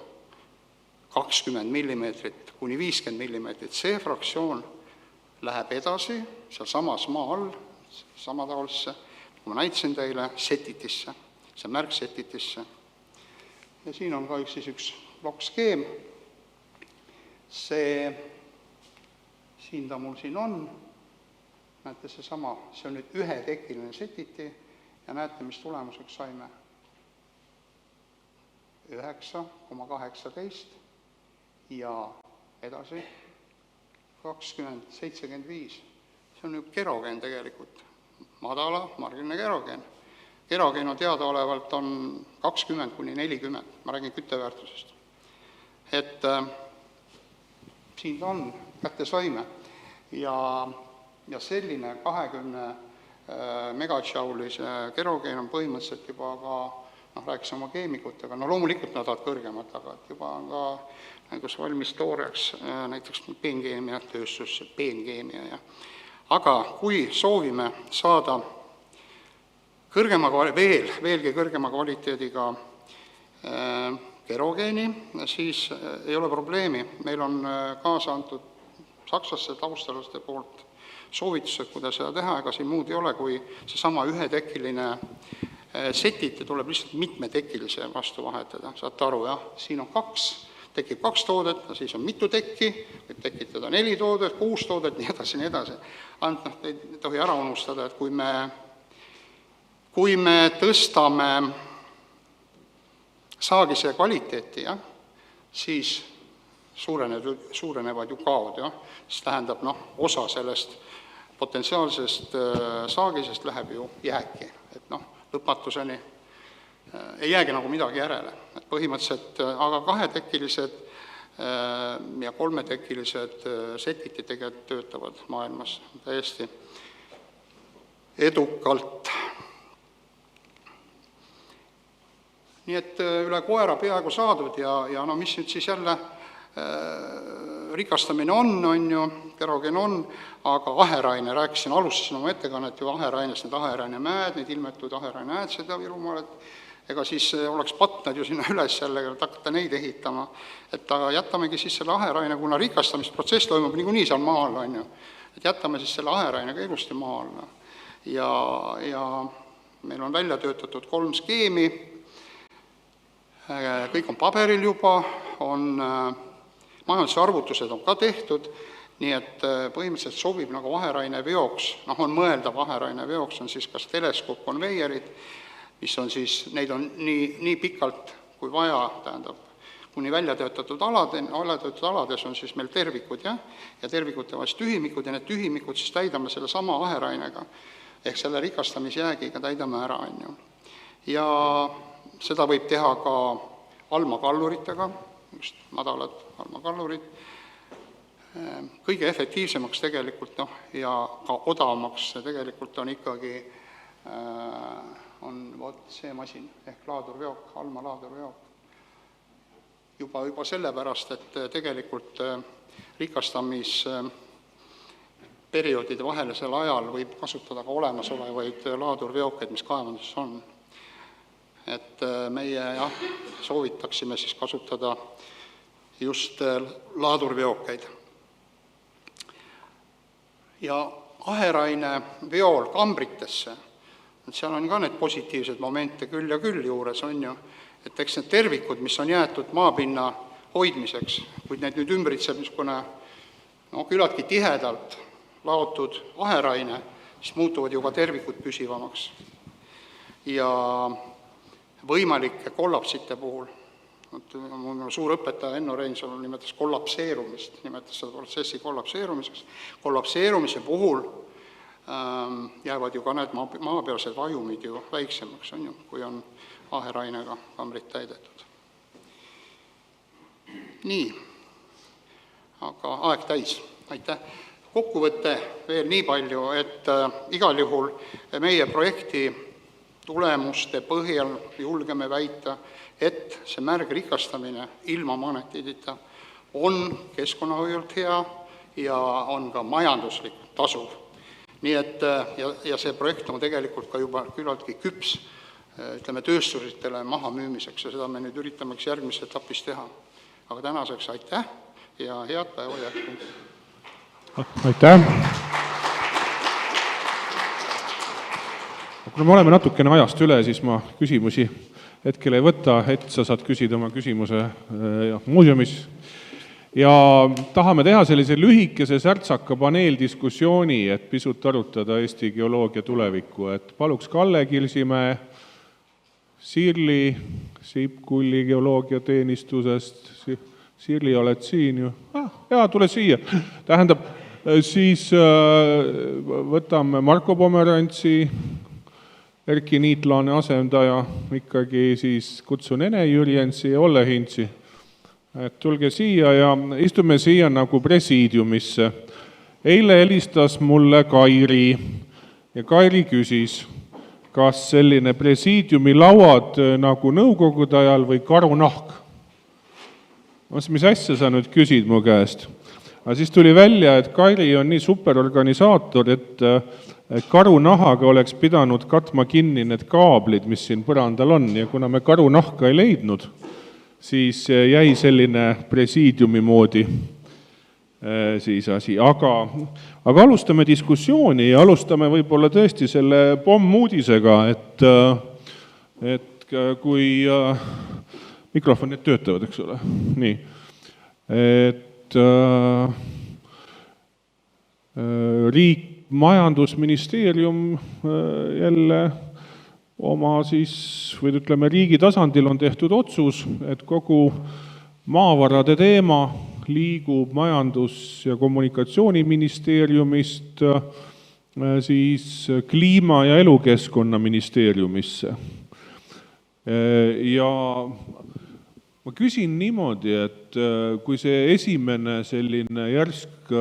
20 millimeetrit kuni 50 millimeetrit, see fraktsioon läheb edasi sealsamas maa all, samataolisesse, kui ma näitasin teile, setitisse, see märk setitisse. Ja siin on ka üks plokkskeem, siin ta mul siin on, näete see on nüüd ühetekiline setiti ja näete, mis tulemuseks saime. 9,18 ja edasi 20,75. See on ju kerogeen tegelikult, madala margiline kerogeen. Kerogeen on teadaolevalt 20 kuni 40, ma räägin kütteväärtusest. Et siin ta on, kätte saime ja selline 20 megajoulise kerogeen on põhimõtteliselt juba ka, rääkis oma keemikutega, loomulikult nad on kõrgemad, aga juba on ka näiteks valmis tooreks, näiteks peenkeemia tööstus, peenkeemia. Aga kui soovime saada veelgi kõrgema kvaliteediga kerogeeni, siis ei ole probleemi. Meil on kaasa antud sakslaste taustalaste poolt soovitused, kuidas seda teha, ega siin muud ei ole, kui seesama ühetekiline setiti tuleb lihtsalt mitmetekilise vastu vahetada, saate aru, jah, siin on tekib 2 toodet, siis on mitu tekki, võib tekitada 4 toodet, 6 toodet, nii edasi. Ainult ei tohi ära unustada, et kui me tõstame saagise kvaliteeti, siis suurenevad ju kaod, siis tähendab, osa sellest potentsiaalsest saagisest läheb ju jääki, et lõpmatuseni ei jäägi nagu midagi järele. Et põhimõtteliselt, aga 2-tekilised ja 3-tekilised setitid tegelikult töötavad maailmas täiesti edukalt. Nii et üle koera peaaegu saadud ja mis nüüd siis jälle rikastamine on ju, kerogeen on, aga aheraine, alustasin oma ettekannet ju aherainest, need aherainemäed, need ilmetud aherainääd seda Virumaal, et ega siis oleks patnad ju sinna üles jälle, et hakata neid ehitama, et aga jätamegi siis selle aheraine, kuna rikastamisprotsess toimub niikuinii seal maa all, on ju, et jätame siis selle aherainega ilusti maa alla. Ja meil on välja töötatud 3 skeemi, kõik on paberil juba, majanduse arvutused on ka tehtud, nii et põhimõtteliselt sobib nagu aheraine veoks, on mõeldav aheraine veoks, on siis kas teleskoopkonveierid, mis on siis, neid on nii pikalt kui vaja, tähendab, kuni välja töötatud alades on siis meil tervikud, ja tervikute vahest tühimikud ja need tühimikud siis täidame selle sama aherainega, ehk selle rikastamisjäägiga täidame ära, on ju. Ja seda võib teha ka almakalluritega, just madalad almakallurid, kõige efektiivsemaks tegelikult, ja ka odavamaks tegelikult on ikkagi see masin ehk laadurveok, almalaadurveok. Juba sellepärast, et tegelikult rikastamisperioodide vahelisel ajal võib kasutada ka olemasolevaid laadurveokeid, mis kaevanduses on. Et meie soovitaksime siis kasutada just laadurveokeid. Ja aheraine veol kambritesse, seal on ka need positiivsed momente küll ja küll juures, on ju, et eks need tervikud, mis on jäetud maapinna hoidmiseks, kuid need nüüd ümbritseb niisugune küllaltki tihedalt laotud aheraine, siis muutuvad ju ka tervikud püsivamaks. Ja võimalike kollapsite puhul, suur õpetaja Enno Reinsalu nimetas kollapseerumist, nimetas seda protsessi kollapseerumiseks. Kollapseerumise puhul jäävad ju ka need maapealsed vajumid ju väiksemaks, on ju, kui on aherainega kambrid täidetud. Nii, aga aeg täis, aitäh. Kokkuvõte veel nii palju, et igal juhul meie projekti tulemuste põhjal julgeme väita, et see märg rikastamine ilma magnetiidita on keskkonnahoiult hea ja on ka majanduslik tasuv. Nii et, ja see projekt on tegelikult ka juba küllaltki küps ütleme, töösturitele maha müümiseks ja seda me nüüd üritamaks järgmises etapis teha. Aga tänaseks aitäh ja head päeva jätku! Aitäh! Kuna me oleme natukene ajast üle, siis ma küsimusi hetkel ei võta, et sa saad küsida oma küsimuse muuseumis. Ja tahame teha sellise lühikese särtsaka paneeldiskussiooni, et pisut arutada Eesti geoloogia tulevikku. Et paluks Kalle Kirsimäe, Sirli Siipkulli geoloogiateenistusest. Sirli, oled siin ju? Jaa, tule siia. Tähendab, siis võtame Marko Pomerantsi, Erki Niitlaane asendaja, ikkagi siis kutsun Ene Jürjensi ja Olle Hintsi. Et tulge siia ja istume siia nagu presiidiumisse. Eile helistas mulle Kairi ja Kairi küsis, kas selline presiidiumi lauad nagu nõukogude ajal või karunahk. Mis asja sa nüüd küsid mu käest? Aga siis tuli välja, et Kairi on nii superorganisaator, et karunahaga oleks pidanud katma kinni need kaablid, mis siin põrandal on, ja kuna me karunahka ei leidnud, siis jäi selline presiidiumi moodi siis asi. Aga alustame diskussiooni ja alustame võib-olla tõesti selle pommuudisega, et kui mikrofonid töötavad, eks ole, nii, et riik, majandusministeerium jälle oma siis, või ütleme, riigi tasandil on tehtud otsus, et kogu maavarade teema liigub majandus- ja kommunikatsiooniministeeriumist siis kliima- ja elukeskkonnaministeeriumisse. Ja ma küsin niimoodi, et kui see esimene selline järsk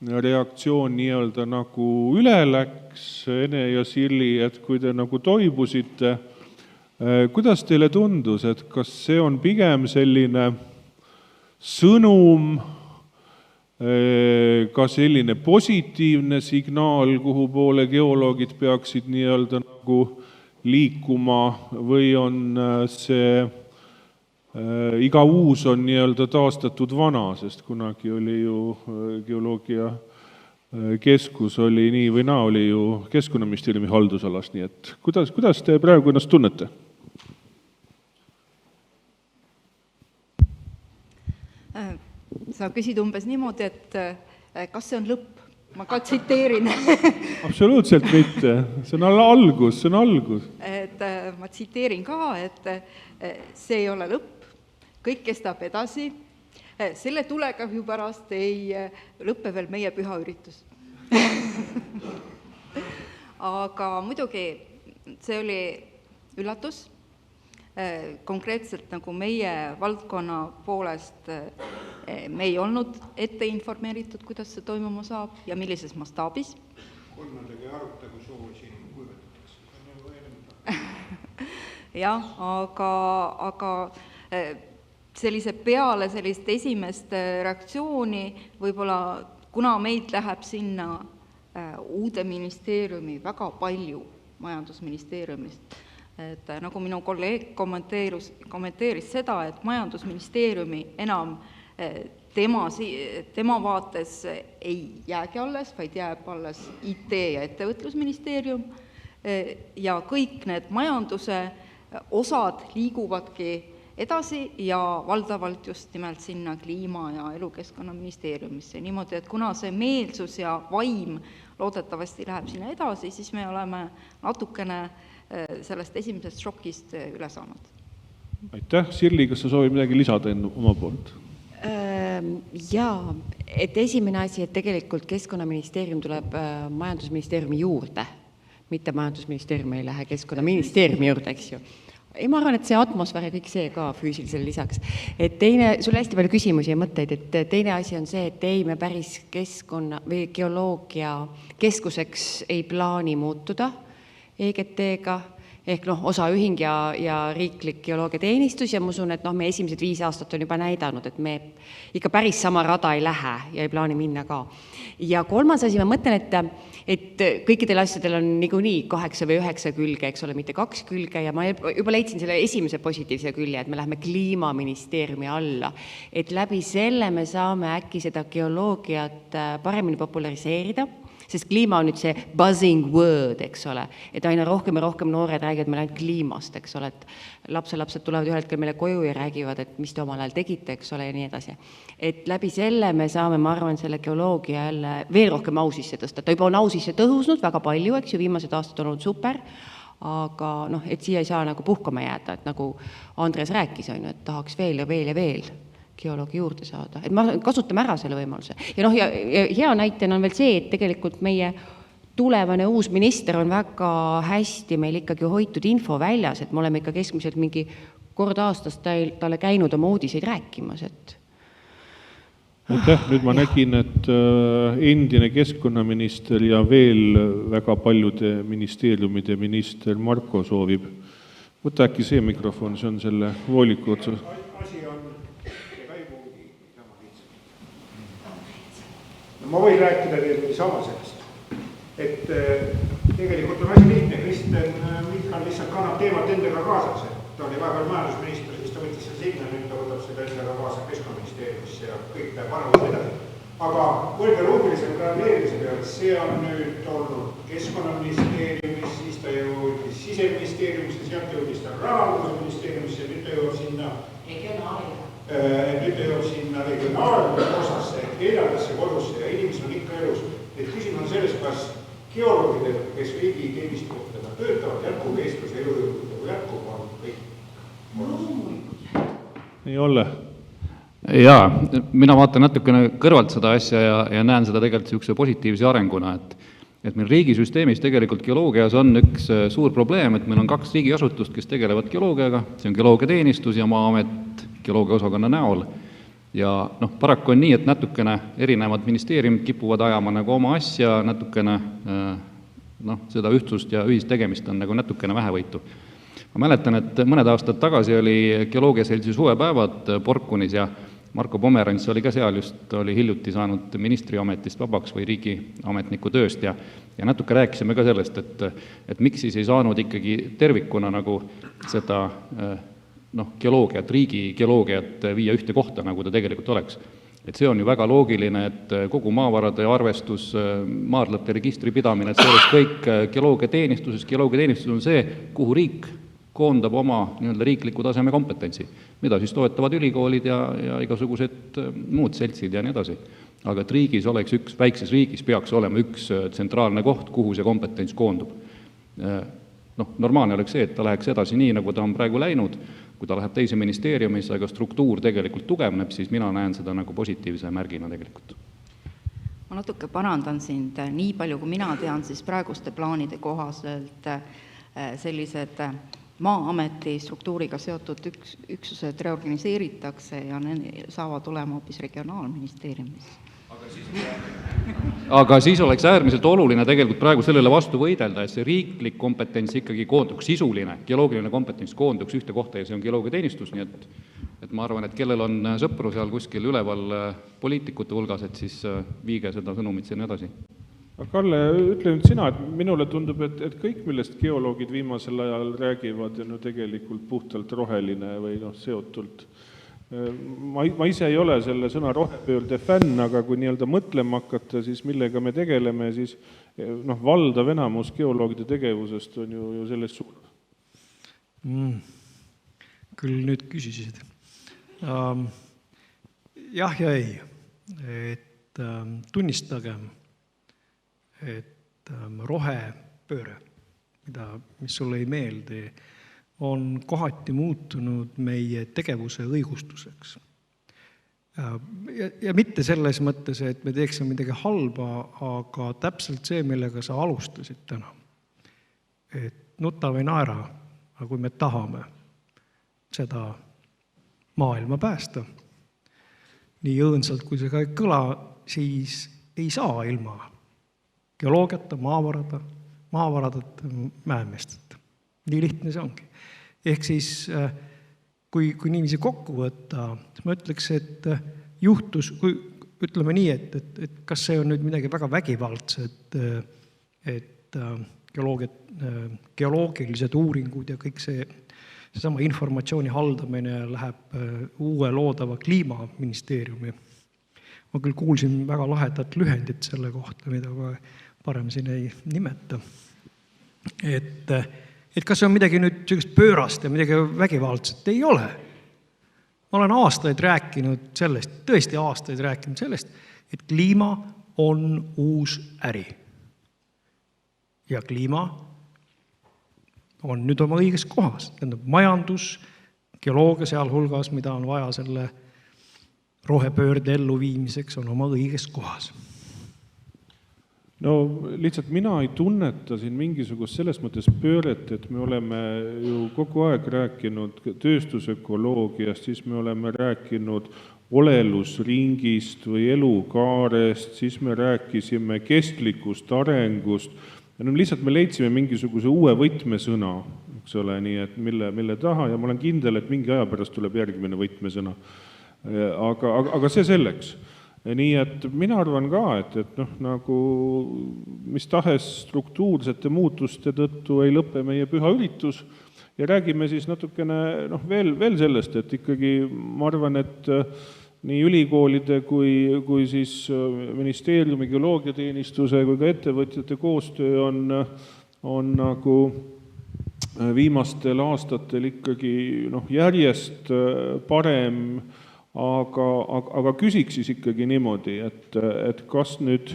reaktsioon nii-öelda nagu üle läks, Ene ja Sirli, et kui te nagu toibusite, kuidas teile tundus, et kas see on pigem selline sõnum, ka selline positiivne signaal, kuhu poole geoloogid peaksid nii-öelda nagu liikuma, või on see iga uus on nii-öelda taastatud vana, sest kunagi oli ju geoloogia keskus oli nii või naa, oli ju Keskkonnaministeeriumi haldusalas, nii et kuidas te praegu ennast tunnete? Sa küsid umbes niimoodi, et kas see on lõpp? Ma ka tsiteerin. Absoluutselt mitte, see on algus, see on algus. Et ma tsiteerin ka, et see ei ole lõpp, kõik kestab edasi, selle tulekahju pärast ei lõppe veel meie pühaüritus. Aga muidugi see oli üllatus, konkreetselt nagu meie valdkonna poolest me ei olnud ette informeeritud, kuidas see toimuma saab ja millises mastaabis. Kolmandagi arutagu soovi siin kuivetatakse. Jah, aga sellise peale sellist esimest reaktsiooni võib-olla, kuna meid läheb sinna uude ministeeriumi väga palju majandusministeeriumist, et nagu minu kolleeg kommenteeris seda, et majandusministeeriumi enam tema vaates ei jäägi alles, vaid jääb alles IT- ja ettevõtlusministeerium ja kõik need majanduse osad liiguvadki edasi ja valdavalt just nimelt sinna kliima- ja elukeskkonnaministeeriumisse. Niimoodi, et kuna see meelsus ja vaim loodetavasti läheb sinna edasi, siis me oleme natukene sellest esimesest šokist üle saanud. Aitäh. Sirli, kas sa soovid midagi lisada oma poolt? Jaa, et esimene asi, et tegelikult Keskkonnaministeerium tuleb majandusministeeriumi juurde, mitte majandusministeerium ei lähe Keskkonnaministeeriumi juurde, eks ju. Ja ma arvan, et see atmosfäär ja kõik see ka füüsilisele lisaks. Et teine, sul hästi palju küsimusi ja mõtteid, et teine asi on see, et ei me päris keskkonna või geoloogia keskuseks ei plaani muutuda EGT-ga, ehk osaühing ja riiklik geoloogiateenistus ja ma usun, et me esimesed 5 aastat on juba näidanud, et me ikka päris sama rada ei lähe ja ei plaani minna ka. Ja kolmas asi, ma mõtlen, et kõikidel asjadel on niikuinii 8 või 9 külge, eks ole, mitte 2 külge ja ma juba leidsin selle esimese positiivse külje, et me läheme kliimaministeeriumi alla, et läbi selle me saame äkki seda geoloogiat paremini populariseerida, sest kliima on nüüd see buzzing word, eks ole, et aina rohkem ja rohkem noored räägivad meil ainult kliimast, eks ole, et lapselapsed tulevad ühel hetkel meile koju ja räägivad, et mis te omal ajal tegite, eks ole, ja nii edasi. Et läbi selle me saame, ma arvan, selle geoloogia jälle veel rohkem au sisse tõsta. Ta juba on au sisse tõusnud väga palju, eks ju, viimased aastad on olnud super, aga et siia ei saa nagu puhkama jääda, et nagu Andres rääkis, et tahaks veel ja veel ja veel geoloogi juurde saada. Et kasutame ära selle võimaluse. Ja hea näitena on veel see, et tegelikult meie tulevane uus minister on väga hästi meil ikkagi hoitud info väljas, et me oleme ikka keskmiselt mingi kord aastas talle käinud oma uudiseid rääkimas. Nüüd ma nägin, et endine keskkonnaminister ja veel väga paljude ministeeriumide minister Marko soovib. Võta äkki see mikrofon, see on selle vooliku otsas. Ma võin rääkida teile sama sellest, et tegelikult on asi lihtne, Kristen Michal lihtsalt kannab teemat endaga kaasas, et ta oli vahepeal majandusminister, siis ta võttis selle sinna, nüüd ta võtab seda endaga kaasa Keskkonnaministeeriumisse ja kõik läheb arvus edasi. Aga võrge loogilise planeerimise pealt, see on nüüd olnud Keskkonnaministeeriumis, siis ta jõudis Siseministeeriumisse, sealt jõudis ta Rahandusministeeriumisse, nüüd ta jõuab sinna regionaalosasse, eelarvesse korrusse ja inimesed on ikka elus. Et küsimus on selles, kas geoloogidel, kes riigi teenistujatena töötavad, jätkub Eestis elujõudude või jätkub on kõik. Ei ole. Jaa, mina vaatan natukene kõrvalt seda asja ja näen seda tegelikult niisuguse positiivse arenguna, et meil riigisüsteemis tegelikult geoloogias on üks suur probleem, et meil on 2 riigiasutust, kes tegelevad geoloogiaga, see on geoloogiateenistus ja Maa-amet geoloogiaosakonna näol. Ja paraku on nii, et natukene erinevad ministeeriumid kipuvad ajama nagu oma asja, natukene seda ühtsust ja ühist tegemist on nagu natukene vähevõitu. Ma mäletan, et mõned aastad tagasi oli geoloogiaseltsi suvepäevad Porkunis ja Marko Pomerants oli ka seal, just oli hiljuti saanud ministriametist vabaks või riigiametniku tööst ja natuke rääkisime ka sellest, et miks siis ei saanud ikkagi tervikuna nagu seda geoloogiat, riigi geoloogiat viia ühte kohta, nagu ta tegelikult oleks. Et see on ju väga loogiline, et kogu maavarade arvestus, maardlate registri pidamine, et see oleks kõik geoloogiateenistuses. Geoloogiateenistus on see, kuhu riik koondab oma riikliku taseme kompetentsi, mida siis toetavad ülikoolid ja igasugused muud seltsid ja nii edasi. Aga et riigis oleks väikses riigis peaks olema üks tsentraalne koht, kuhu see kompetents koondub. Normaalne oleks see, et ta läheks edasi nii, nagu ta on praegu läinud, kui ta läheb teise ministeeriumisse, aga struktuur tegelikult tugevneb, siis mina näen seda nagu positiivse märgina tegelikult. Ma natuke parandan sind, nii palju kui mina tean, siis praeguste plaanide kohaselt sellised Maa-ameti struktuuriga seotud üksused reorganiseeritakse ja need saavad olema hoopis regionaalministeeriumis. Aga siis oleks äärmiselt oluline tegelikult praegu sellele vastu võidelda, et see riiklik kompetents ikkagi koonduks, sisuline, geoloogiline kompetents koonduks ühte kohta ja see on geoloogiateenistus, nii et ma arvan, et kellel on sõpru seal kuskil üleval poliitikute hulgas, et siis viige seda sõnumit sinna edasi. Kalle, ütle nüüd sina, et minule tundub, et kõik, millest geoloogid viimasel ajal räägivad, on tegelikult puhtalt roheline või seotult. Ma ise ei ole selle sõna rohepöörde fänn, aga kui nii-öelda mõtlema hakata, siis millega me tegeleme, siis valdav enamus geoloogide tegevusest on ju sellest suur. Küll nüüd küsisid. Jah ja ei, et tunnistagem, et rohepööre, mis sulle ei meeldi, on kohati muutunud meie tegevuse õigustuseks. Ja mitte selles mõttes, et me teeksime midagi halba, aga täpselt see, millega sa alustasid täna. Et nuta või naera, aga kui me tahame seda maailma päästa, nii õõnsalt kui see ka ei kõla, siis ei saa ilma geoloogiata, maavarada, mäemeesteta. Nii lihtne see ongi. Ehk siis, kui niiviisi kokku võtta, siis ma ütleks, et juhtus, kui ütleme nii, et kas see on nüüd midagi väga vägivaldset, et geoloogilised uuringud ja kõik seesama informatsiooni haldamine läheb uue loodava kliimaministeeriumi. Ma küll kuulsin väga lahedat lühendit selle kohta, mida parem siin ei nimeta. Et kas see on midagi nüüd sellist pöörast ja midagi vägivaldset? Ei ole. Ma olen aastaid rääkinud sellest, tõesti aastaid rääkinud sellest, et kliima on uus äri. Ja kliima on nüüd oma õiges kohas. Tähendab, majandus, geoloogia sealhulgas, mida on vaja selle rohepöörde elluviimiseks, on oma õiges kohas. No lihtsalt mina ei tunneta siin mingisugust selles mõttes pööret, et me oleme ju kogu aeg rääkinud tööstusökoloogiast, siis me oleme rääkinud olelusringist või elukaarest, siis me rääkisime kestlikust arengust. Ja lihtsalt me leidsime mingisuguse uue võtmesõna, eks ole, nii et mille taha, ja ma olen kindel, et mingi aja pärast tuleb järgmine võtmesõna. Aga see selleks. Nii et mina arvan ka, et nagu mis tahes struktuursete muutuste tõttu ei lõpe meie püha üritus ja räägime siis natukene veel sellest, et ikkagi ma arvan, et nii ülikoolide kui siis ministeeriumi geoloogiateenistuse kui ka ettevõtjate koostöö on nagu viimastel aastatel ikkagi järjest parem. Aga küsiks siis ikkagi niimoodi, et kas nüüd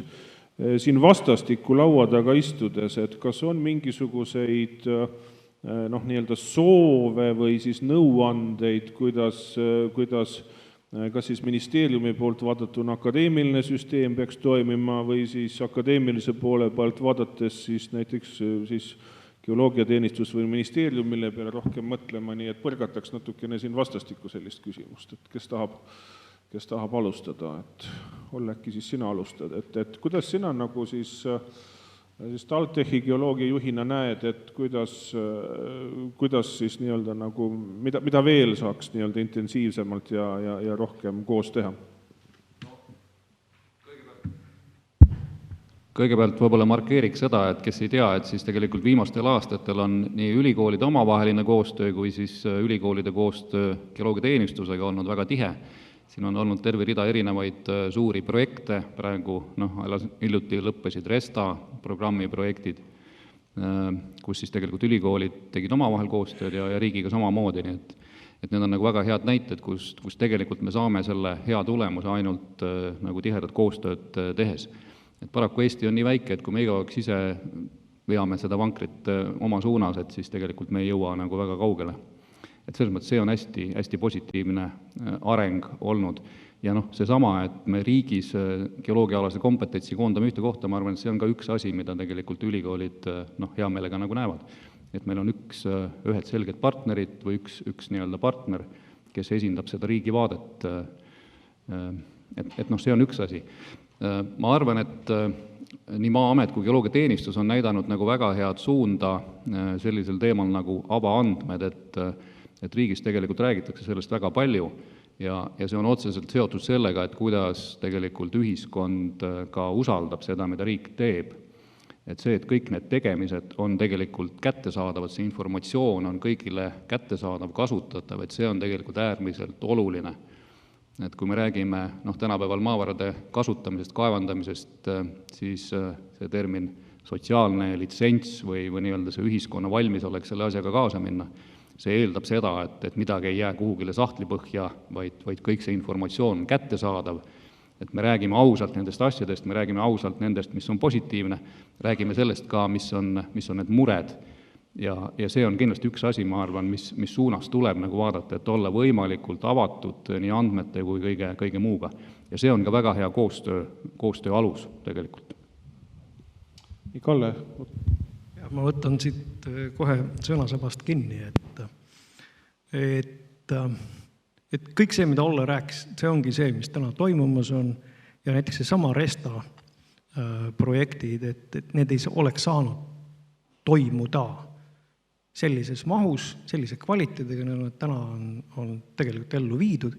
siin vastastikku laua taga istudes, et kas on mingisuguseid nii-öelda soove või siis nõuandeid, kuidas kas siis ministeeriumi poolt vaadatuna akadeemiline süsteem peaks toimima või siis akadeemilise poole pealt vaadates siis näiteks siis geoloogiateenistus või ministeerium, mille peale rohkem mõtlema, nii et põrgataks natukene siin vastastikku sellist küsimust, et kes tahab alustada, et ole äkki siis sina alustad, et kuidas sina nagu siis TalTechi geoloogia juhina näed, et kuidas siis nii-öelda nagu, mida veel saaks nii-öelda intensiivsemalt ja rohkem koos teha? Kõigepealt võib-olla markeeriks seda, et kes ei tea, et siis tegelikult viimastel aastatel on nii ülikoolide omavaheline koostöö kui siis ülikoolide koostöö geoloogiateenistusega olnud väga tihe. Siin on olnud terve rida erinevaid suuri projekte, praegu hiljuti lõppesid RESTA programmi projektid, kus siis tegelikult ülikoolid tegid omavahel koostööd ja riigiga samamoodi, nii et need on nagu väga head näited, kus tegelikult me saame selle hea tulemuse ainult nagu tihedat koostööd tehes. Et paraku Eesti on nii väike, et kui me igavaks ise veame seda vankrit oma suunas, et siis tegelikult me ei jõua nagu väga kaugele. Et selles mõttes see on hästi positiivne areng olnud. Ja seesama, et me riigis geoloogiaalase kompetentsi koondame ühte kohta, ma arvan, et see on ka üks asi, mida tegelikult ülikoolid hea meelega nagu näevad. Et meil on ühed selged partnerid või üks nii-öelda partner, kes esindab seda riigi vaadet. Et see on üks asi. Ma arvan, et nii Maa-amet kui geoloogiateenistus on näidanud nagu väga head suunda sellisel teemal nagu avaandmed, et riigis tegelikult räägitakse sellest väga palju ja see on otseselt seotud sellega, et kuidas tegelikult ühiskond ka usaldab seda, mida riik teeb. Et see, et kõik need tegemised on tegelikult kättesaadavad, see informatsioon on kõigile kättesaadav, kasutatav, et see on tegelikult äärmiselt oluline. Et kui me räägime tänapäeval maavarade kasutamisest, kaevandamisest, siis see termin sotsiaalne litsents või nii-öelda see ühiskonna valmisolek selle asjaga kaasa minna, see eeldab seda, et midagi ei jää kuhugile sahtlipõhja, vaid kõik see informatsioon on kättesaadav, et me räägime ausalt nendest asjadest, me räägime ausalt nendest, mis on positiivne, räägime sellest ka, mis on need mured. Ja see on kindlasti üks asi, ma arvan, mis suunas tuleb nagu vaadata, et olla võimalikult avatud nii andmete kui kõige muuga. Ja see on ka väga hea koostöö alus tegelikult. Kalle? Ma võtan siit kohe sõnasabast kinni, et kõik see, mida Olle rääkis, see ongi see, mis täna toimumas on ja näiteks see sama RESTA projektid, et need ei oleks saanud toimuda sellises mahus, sellise kvaliteediga, nagu nad täna on tegelikult ellu viidud,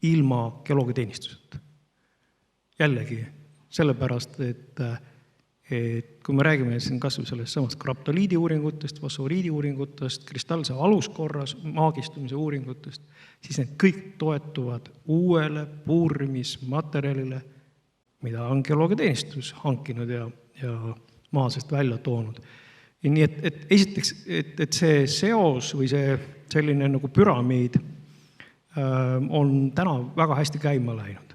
ilma geoloogiateenistuseta. Jällegi, sellepärast, et kui me räägime siin kas või sellest samast kraptoliidi uuringutest, fosforiidi uuringutest, kristallse aluskorras maagistumise uuringutest, siis need kõik toetuvad uuele puurimismaterjalile, mida on geoloogiateenistus hankinud ja maa seest välja toonud. Ja nii et esiteks, et see seos või see selline nagu püramiid on täna väga hästi käima läinud.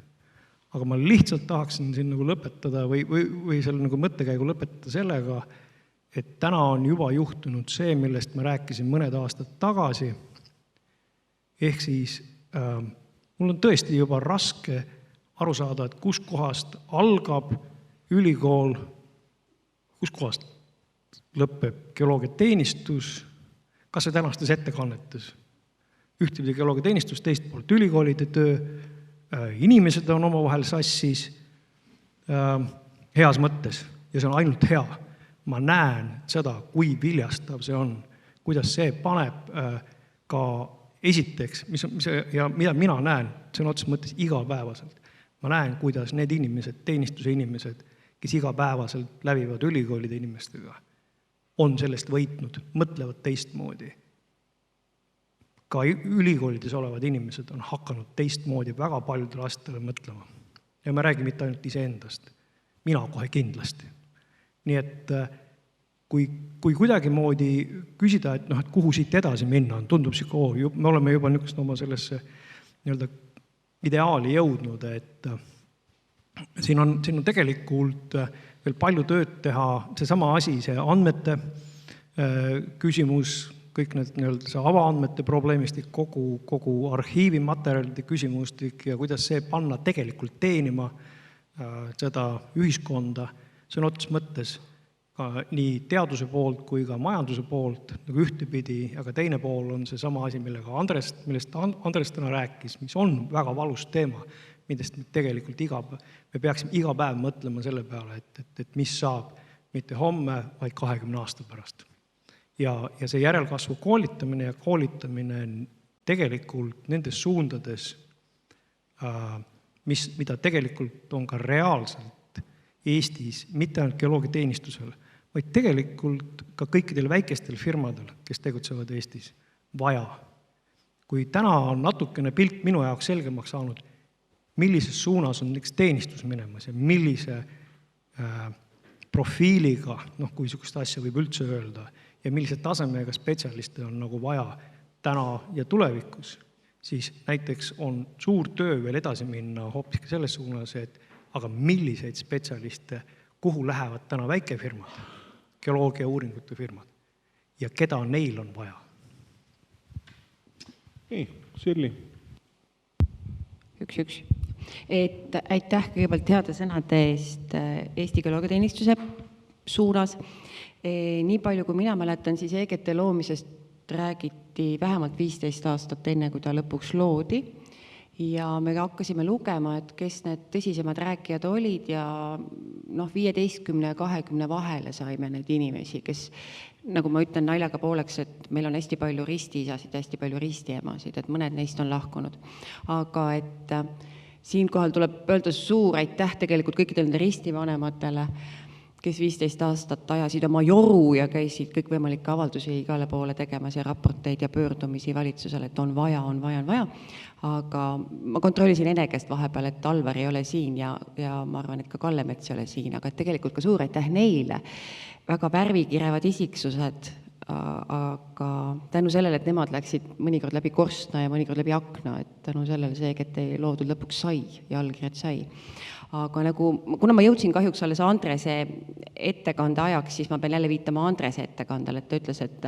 Aga ma lihtsalt tahaksin siin nagu lõpetada või selle nagu mõttekäigu lõpetada sellega, et täna on juba juhtunud see, millest ma rääkisin mõned aastad tagasi. Ehk siis mul on tõesti juba raske aru saada, et kus kohast algab ülikool, kus kohast lõpeb geoloogiateenistus, kas või tänastes ettekannetes. Ühtepidi geoloogiateenistus, teist poolt ülikoolide töö, inimesed on omavahel sassis heas mõttes ja see on ainult hea. Ma näen seda, kui viljastav see on, kuidas see paneb ka esiteks, ja mida mina näen, see on otseses mõttes igapäevaselt. Ma näen, kuidas need inimesed, teenistuse inimesed, kes igapäevaselt läbivad ülikoolide inimestega, on sellest võitnud, mõtlevad teistmoodi. Ka ülikoolides olevad inimesed on hakanud teistmoodi väga paljudele asjadele mõtlema. Ja ma räägin mitte ainult iseendast. Mina kohe kindlasti. Nii et kui kuidagimoodi küsida, et kuhu siit edasi minna on, tundub see, me oleme juba niisugust oma sellesse ideaali jõudnud, et siin on tegelikult veel palju tööd teha, see sama asi, see andmete küsimus, kõik need see avaandmete probleemistik, kogu arhiivimaterjalide küsimustik ja kuidas see panna tegelikult teenima seda ühiskonda, see on otses mõttes ka nii teaduse poolt kui ka majanduse poolt nagu ühtepidi, aga teine pool on see sama asi, millest Andres täna rääkis, mis on väga valus teema, millest me tegelikult me peaksime iga päev mõtlema selle peale, et mis saab mitte homme, vaid 20 aasta pärast. Ja see järelkasvu koolitamine tegelikult nendes suundades, mida tegelikult on ka reaalselt Eestis, mitte ainult geoloogiateenistusel, vaid tegelikult ka kõikidel väikestel firmadel, kes tegutsevad Eestis, vaja. Kui täna on natukene pilt minu jaoks selgemaks saanud, millises suunas on üks teenistus minemas ja millise profiiliga, kui niisugust asja võib üldse öelda, ja millise tasemega spetsialiste on nagu vaja täna ja tulevikus, siis näiteks on suur töö veel edasi minna hoopis selles suunas, et aga milliseid spetsialiste, kuhu lähevad täna väikefirmad, geoloogia uuringute firmad ja keda neil on vaja? Nii, Sirli. Üks. Et aitäh kõigepealt heade sõnade eest Eesti Geoloogiateenistuse suunas. Nii palju, kui mina mäletan, siis EGT loomisest räägiti vähemalt 15 aastat enne, kui ta lõpuks loodi. Ja me hakkasime lugema, et kes need tõsisemad rääkijad olid ja 15 ja 20 vahele saime need inimesi, kes, nagu ma ütlen naljaga pooleks, et meil on hästi palju ristiisasid, hästi palju ristiemasid, et mõned neist on lahkunud. Aga et siinkohal tuleb öelda suur aitäh tegelikult kõikidele nende ristivanematele, kes 15 aastat ajasid oma joru ja käisid kõikvõimalikke avaldusi igale poole tegemas ja raporteid ja pöördumisi valitsusele, et on vaja. Aga ma kontrollisin ene käest vahepeal, et Alvar ei ole siin ja ma arvan, et ka Kallemets ei ole siin, aga tegelikult ka suur aitäh neile. Väga värvikirevad isiksused, aga tänu sellele, et nemad läksid mõnikord läbi korstna ja mõnikord läbi akna, et tänu sellele see, et ei loodud lõpuks sai ja allkirjad sai. Aga kuna ma jõudsin kahjuks alles Andrese ettekande ajaks, siis ma pean jälle viitama Andrese ettekandele, et ta ütles, et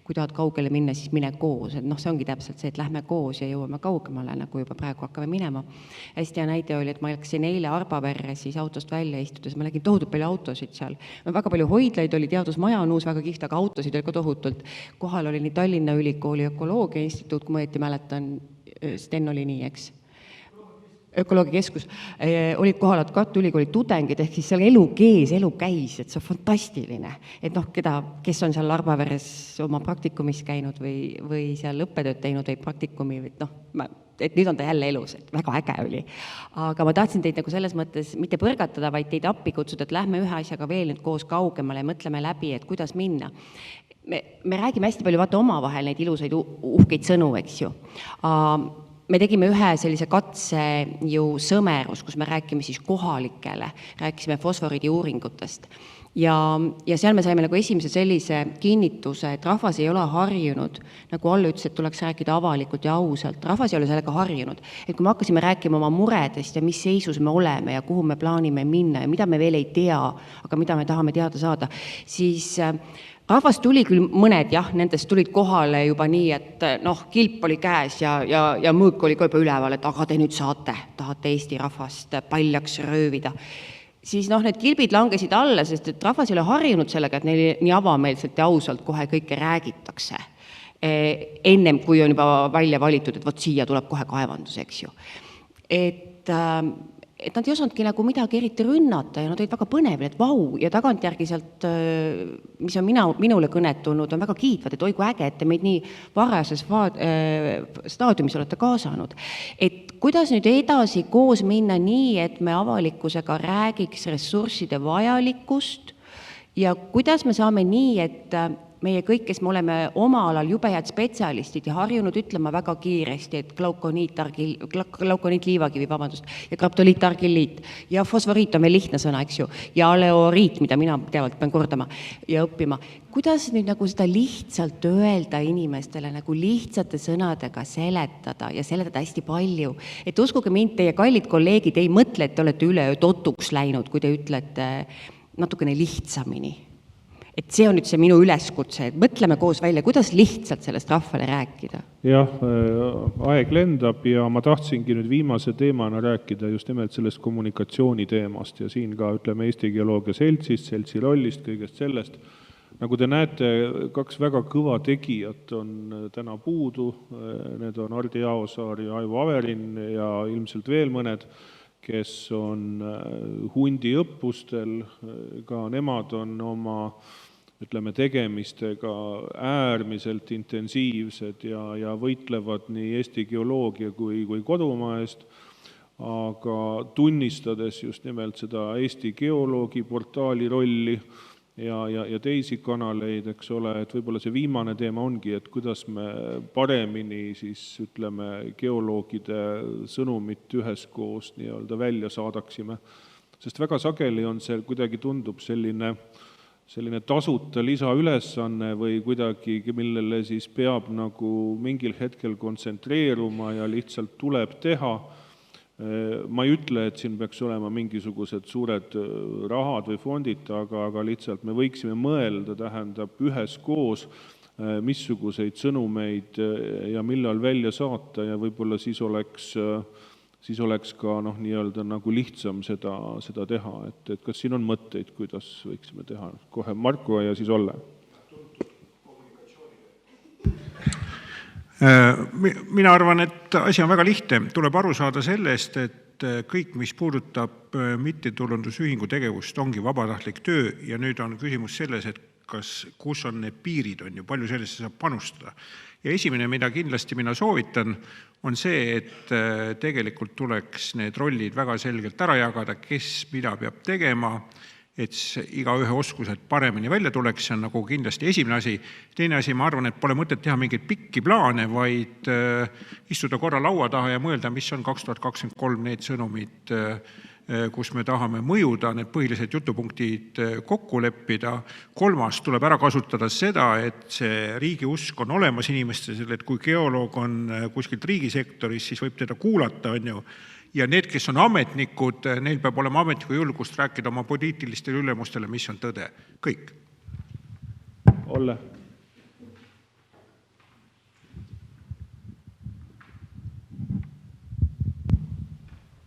kui tahad kaugele minna, siis mine koos. Et see ongi täpselt see, et lähme koos ja jõuame kaugemale, nagu juba praegu hakkame minema. Hästi hea näide oli, et ma läksin eile Arbaverre siis autost välja istudes, ma nägin tohutult palju autosid seal. Väga palju hoidlaid oli, teadusmaja on uus, väga kihvt, aga autosid oli ka tohutult. Kohal oli nii Tallinna Ülikooli Ökoloogia Instituut, kui ma õieti mäletan, Sten oli nii, eks? ökoloogiakeskus, olid kohal Tartu Ülikooli tudengid, ehk siis seal elu kees, elu käis, et see on fantastiline. Et noh, kes on seal Larbaveres oma praktikumis käinud või seal õppetööd teinud või praktikumi, et nüüd on ta jälle elus, et väga äge oli. Aga ma tahtsin teid nagu selles mõttes mitte põrgatada, vaid teid appi kutsuda, et lähme ühe asjaga veel nüüd koos kaugemale ja mõtleme läbi, et kuidas minna. Me räägime hästi palju vaata omavahel neid ilusaid uhkeid sõnu, eks ju. Me tegime ühe sellise katse ju Sõmerus, kus me räägime siis kohalikele, rääkisime fosforiidi uuringutest. Ja seal me saime nagu esimese sellise kinnituse, et rahvas ei ole harjunud, nagu Allu ütles, et tuleks rääkida avalikult ja ausalt. Rahvas ei ole sellega harjunud. Et kui me hakkasime rääkima oma muredest ja mis seisus me oleme ja kuhu me plaanime minna ja mida me veel ei tea, aga mida me tahame teada saada, siis rahvas tuli küll mõned, jah, nendest tulid kohale juba nii, et kilp oli käes ja mõõk oli ka juba üleval, et aga te nüüd tahate Eesti rahvast paljaks röövida. Siis need kilbid langesid alla, sest et rahvas ei ole harjunud sellega, et neil nii avameelselt ja ausalt kohe kõike räägitakse. Ennem, kui on juba välja valitud, et vot siia tuleb kohe kaevandus, eks ju. Et nad ei osanudki nagu midagi eriti rünnata ja nad olid väga põnevad, et vau, ja tagantjärgi sealt, mis on minule kõnet tulnud, on väga kiitvad, et oi kui äge, et te meid nii varajases staadiumis olete kaasanud. Et kuidas nüüd edasi koos minna nii, et me avalikkusega räägiks ressursside vajalikkust ja kuidas me saame nii, et meie kõik, kes me oleme oma alal jube head spetsialistid ja harjunud ütlema väga kiiresti, et glaukoniit-liivakivi, ja kraptoliit-argilliit ja fosforiit on veel lihtne sõna, eks ju, ja aleoriit, mida mina teavalt pean kordama ja õppima. Kuidas nüüd nagu seda lihtsalt öelda inimestele, nagu lihtsate sõnadega seletada ja seletada hästi palju, et uskuge mind, teie kallid kolleegid ei mõtle, et te olete üleöö totuks läinud, kui te ütlete natukene lihtsamini. Et see on nüüd see minu üleskutse, et mõtleme koos välja, kuidas lihtsalt sellest rahvale rääkida. Jah, aeg lendab ja ma tahtsingi nüüd viimase teemana rääkida just nimelt sellest kommunikatsiooni teemast ja siin ka ütleme Eesti Geoloogia Seltsist, seltsi rollist, kõigest sellest. Nagu te näete, kaks väga kõva tegijat on täna puudu, need on Hardi Jaosaar ja Aivo Averin ja ilmselt veel mõned, kes on hundi õppustel, ka nemad on oma tegemistega äärmiselt intensiivsed ja võitlevad nii Eesti geoloogia kui kodumaa eest, aga tunnistades just nimelt seda Eesti geoloogi portaali rolli ja teisi kanaleid, eks ole, et võib-olla see viimane teema ongi, et kuidas me paremini siis geoloogide sõnumit üheskoos nii-öelda välja saadaksime. Sest väga sageli on see kuidagi tundub selline tasuta lisaülesanne või kuidagi, millele siis peab nagu mingil hetkel kontsentreeruma ja lihtsalt tuleb teha. Ma ei ütle, et siin peaks olema mingisugused suured rahad või fondid, aga lihtsalt me võiksime mõelda, tähendab üheskoos, missuguseid sõnumeid ja millal välja saata ja võib-olla siis oleks ka nii-öelda nagu lihtsam seda teha, et kas siin on mõtteid, kuidas võiksime teha. Kohe Marko ja siis Olle. Mina arvan, et asi on väga lihtne. Tuleb aru saada sellest, et kõik, mis puudutab mittetulundusühingu tegevust, ongi vabatahtlik töö ja nüüd on küsimus selles, et kus on need piirid, on ju, palju sellesse saab panustada. Ja esimene, mida kindlasti mina soovitan, on see, et tegelikult tuleks need rollid väga selgelt ära jagada, kes mida peab tegema, et igaühe oskused paremini välja tuleks, see on nagu kindlasti esimene asi. Teine asi, ma arvan, et pole mõtet teha mingeid pikki plaane, vaid istuda korra laua taha ja mõelda, mis on 2023 need sõnumid, kus me tahame mõjuda, need põhilised jutupunktid kokku leppida. Kolmas tuleb ära kasutada seda, et see riigi usk on olemas inimestes, et kui geoloog on kuskilt riigisektoris, siis võib teda kuulata, on ju. Ja need, kes on ametnikud, neil peab olema ametniku julgust rääkida oma poliitilistele ülemustele, mis on tõde. Kõik. Olle.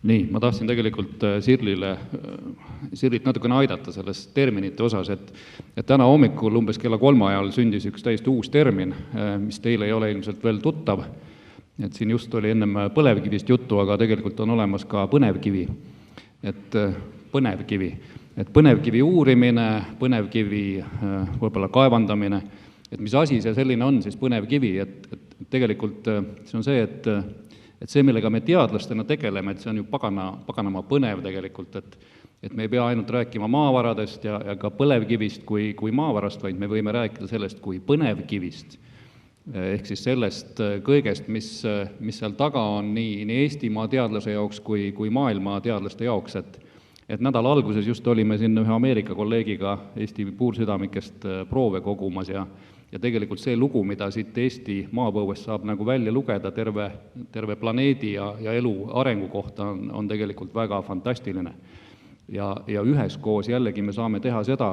Nii, ma tahtsin tegelikult Sirlit natukene aidata selles terminite osas, et täna hommikul umbes kella 3 ajal sündis üks täiesti uus termin, mis teile ei ole ilmselt veel tuttav. et siin just oli ennem põlevkivist juttu, aga tegelikult on olemas ka põnevkivi. Et põnevkivi uurimine, põnevkivi võib-olla kaevandamine, et mis asi see selline on siis põnevkivi, et tegelikult see on see, et see, millega me teadlastena tegeleme, et see on ju paganama põnev tegelikult, et me ei pea ainult rääkima maavaradest ja ka põlevkivist kui maavarast, vaid me võime rääkida sellest kui põnevkivist, ehk siis sellest kõigest, mis seal taga on nii Eestimaa teadlase jaoks kui maailma teadlaste jaoks, et nädala alguses just olime siin ühe Ameerika kolleegiga Eesti puursüdamikest proove kogumas ja tegelikult see lugu, mida siit Eesti maapõuest saab nagu välja lugeda terve planeedi ja elu arengu kohta on tegelikult väga fantastiline. Ja üheskoos jällegi me saame teha seda,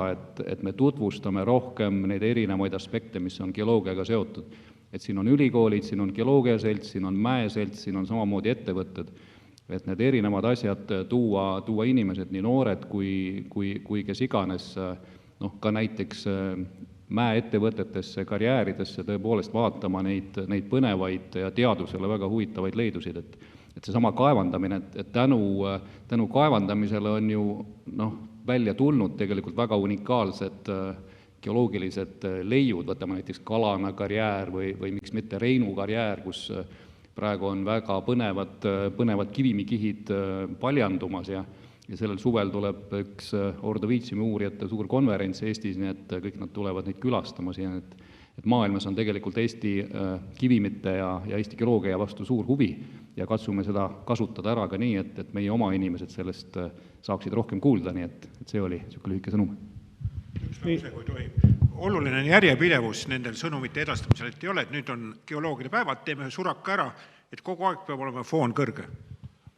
et me tutvustame rohkem neid erinevaid aspekte, mis on geoloogiaga seotud. Et siin on ülikoolid, siin on geoloogiaselts, siin on mäeselts, siin on samamoodi ettevõtted, et need erinevad asjad tuua inimesed, nii noored kui kes iganes, ka näiteks mäeettevõtetesse, karjääridesse tõepoolest vaatama neid põnevaid ja teadusele väga huvitavaid leidusid, et seesama kaevandamine, et tänu kaevandamisele on ju välja tulnud tegelikult väga unikaalsed geoloogilised leiud, võtame näiteks Kalana karjäär või miks mitte Reinu karjäär, kus praegu on väga põnevad kivimikihid paljandumas ja sellel suvel tuleb üks ordoviitsiumi uurijate suur konverents Eestis, nii et kõik nad tulevad neid külastama siin, et maailmas on tegelikult Eesti kivimite ja Eesti geoloogia vastu suur huvi ja katsume seda kasutada ära ka nii, et meie oma inimesed sellest saaksid rohkem kuulda, nii et see oli niisugune lühike sõnum. Oluline on järjepidevus nendel sõnumite edastamisel, et ei ole, et nüüd on geoloogide päevad, teeme ühe suraka ära, et kogu aeg peab olema foon kõrge.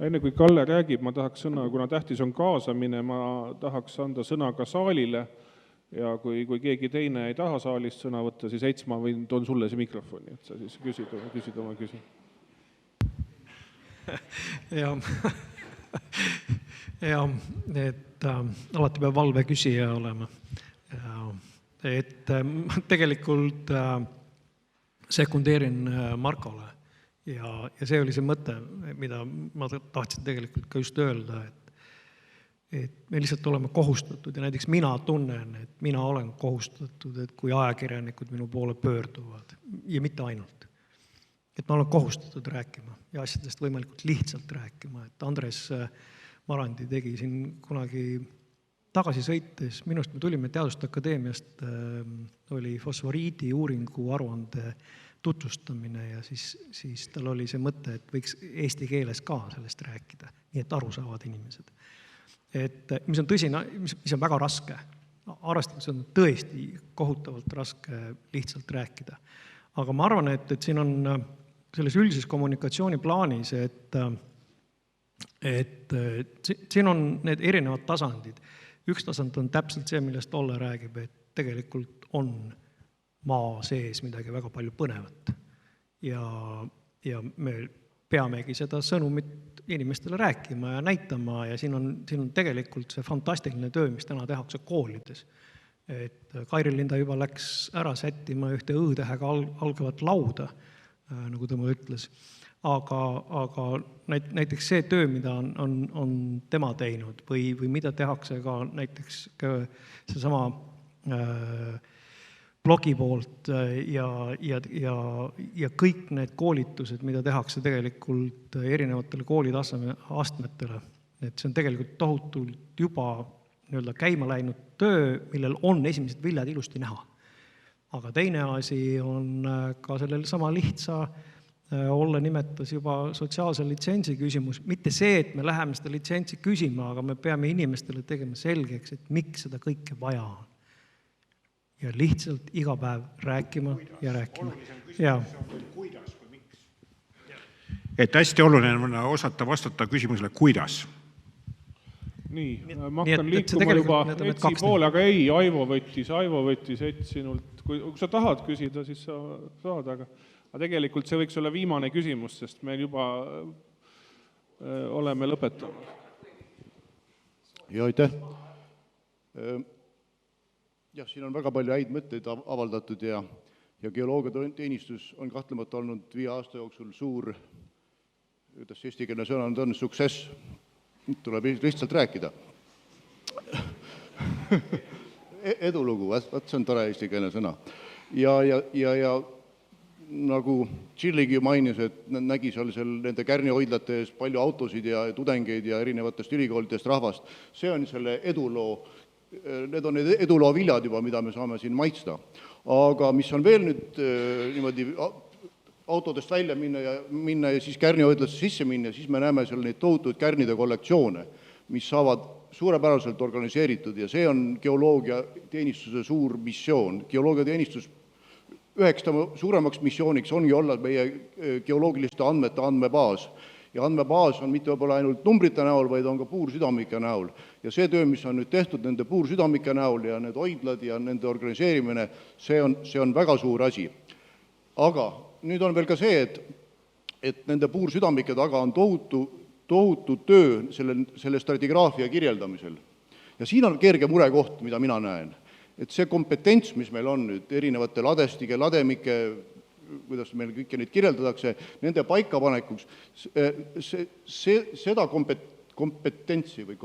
Enne kui Kalle räägib, ma tahaks sõna, kuna tähtis on kaasamine, ma tahaks anda sõna ka saalile ja kui keegi teine ei taha saalist sõna võtta, siis Heits, ma toon sulle see mikrofoni, et sa siis küsid oma küsi. Ja et alati peab valve küsija olema. Et tegelikult sekundeerin Markole ja see oli see mõte, mida ma tahtsin tegelikult ka just öelda, et me lihtsalt oleme kohustatud ja näiteks mina tunnen, et mina olen kohustatud, et kui ajakirjanikud minu poole pöörduvad ja mitte ainult, et ma olen kohustatud rääkima ja asjadest võimalikult lihtsalt rääkima, et Andres Marandi tegi siin kunagi tagasi sõites, minust me tulime Teaduste Akadeemiast, oli fosforiidi uuringu aruande tutvustamine ja siis tal oli see mõte, et võiks eesti keeles ka sellest rääkida, nii et aru saavad inimesed. Et mis on tõsine, mis on väga raske, arvestades on tõesti kohutavalt raske lihtsalt rääkida. Aga ma arvan, et siin on selles üldises kommunikatsiooniplaanis, et siin on need erinevad tasandid. Üks tasand on täpselt see, millest Olle räägib, et tegelikult on maa sees midagi väga palju põnevat. Ja me peamegi seda sõnumit inimestele rääkima ja näitama ja siin on tegelikult see fantastiline töö, mis täna tehakse koolides. Et Kairi Linda juba läks ära sättima ühte õ-tähega algavat lauda, nagu tema ütles. Aga näiteks see töö, mida on tema teinud või mida tehakse ka näiteks seesama blogi poolt ja kõik need koolitused, mida tehakse tegelikult erinevatele kooliastmetele, et see on tegelikult tohutult juba käima läinud töö, millel on esimesed viljad ilusti näha. Aga teine asi on ka sellel sama lihtsa Olle nimetas juba sotsiaalse litsentsi küsimus. Mitte see, et me läheme seda litsentsi küsima, aga me peame inimestele tegema selgeks, et miks seda kõike vaja on. Ja lihtsalt iga päev rääkima ja rääkima. Kuidas või miks? Et hästi oluline on osata vastata küsimusele, kuidas. Nii, ma hakkan liikuma juba Etsi poole, aga ei, Aivo võttis Ets sinult. Kui sa tahad küsida, siis sa saad, aga tegelikult see võiks olla viimane küsimus, sest meil juba oleme lõpetanud. Ja aitäh. Jah, siin on väga palju häid mõtteid avaldatud ja ja geoloogiateenistus on kahtlemata olnud 5 aasta jooksul suur, kuidas eestikeelne sõna on, success, tuleb lihtsalt rääkida. Edulugu, vaat see on tore eestikeelne sõna. Ja nagu Tšilligi mainis, et nägi seal nende kärnihoidlate ees palju autosid ja tudengeid ja erinevatest ülikoolidest rahvast, see on selle eduloo, need on need eduloo viljad juba, mida me saame siin maitsta. Aga mis on veel nüüd niimoodi autodest välja minna ja siis kärnihoidlasse sisse minna, siis me näeme seal neid tohutuid kärnide kollektsioone, mis saavad suurepäraselt organiseeritud ja see on geoloogiateenistuse suur missioon. Geoloogiateenistus üheks suuremaks missiooniks ongi olla meie geoloogiliste andmete andmebaas. Ja andmebaas on mitte võib-olla ainult numbrite näol, vaid on ka puursüdamike näol. Ja see töö, mis on nüüd tehtud nende puursüdamike näol ja need hoidlad ja nende organiseerimine, see on väga suur asi. Aga nüüd on veel ka see, et nende puursüdamike taga on tohutu töö selle stratigraafia kirjeldamisel. Ja siin on kerge murekoht, mida mina näen. Et see kompetents, mis meil on nüüd erinevate ladestike, lademike, kuidas meil kõike neid kirjeldatakse, nende paikapanekuks, seda kompetentsi või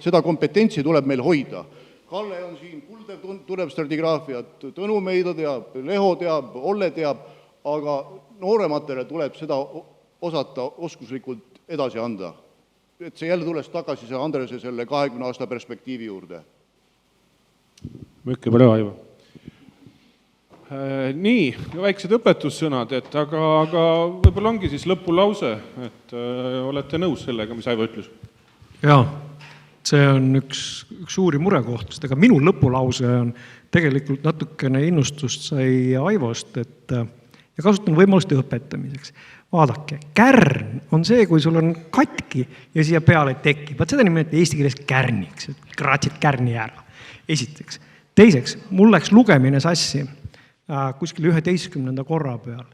seda kompetentsi tuleb meil hoida. Kalle on siin, Kuldev tuleb stratigraafiat, Tõnu Meida teab, Leho teab, Olle teab, aga noorematele tuleb seda osata oskuslikult edasi anda. Et see jälle tuleks tagasi see Andrese selle 20 aasta perspektiivi juurde. Mõkke päeva, Aivo. Nii, väiksed õpetussõnad, aga võib-olla ongi siis lõpulause, et olete nõus sellega, mis Aivo ütles? Jaa, see on üks suuri murekohtust, aga minu lõpulause on tegelikult natukene innustust sai Aivost, ja kasutan võimalust õpetamiseks. Vaadake, kärn on see, kui sul on katki ja siia peale tekib. Vaat seda nimetada eesti keeles kärniks, et kraatsid kärni ära. Esiteks. Teiseks, mul läks lugemine sassi kuskil 11. korra peal.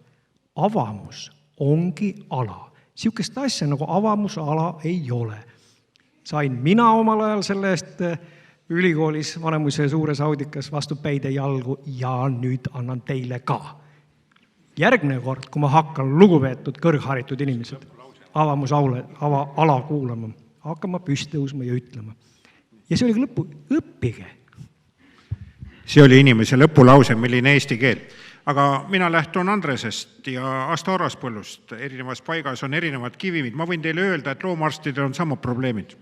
Avamus ongi ala. Siukest asja nagu avamusala ei ole. Sain mina omal ajal selle eest ülikoolis Vanemuise suures audikas vastu päide jalgu ja nüüd annan teile ka. Järgmine kord, kui ma hakkan lugupeetud kõrgharitud inimesed avamusala kuulama, hakkama püsti tõusma ja ütlema. Ja see oli lõppu, õppige. See oli inimese lõpulause, milline eesti keel. Aga mina lähtun Andresest ja Asta Oraspõllust. Erinevas paigas on erinevad kivimid. Ma võin teile öelda, et loomaarstidel on samad probleemid.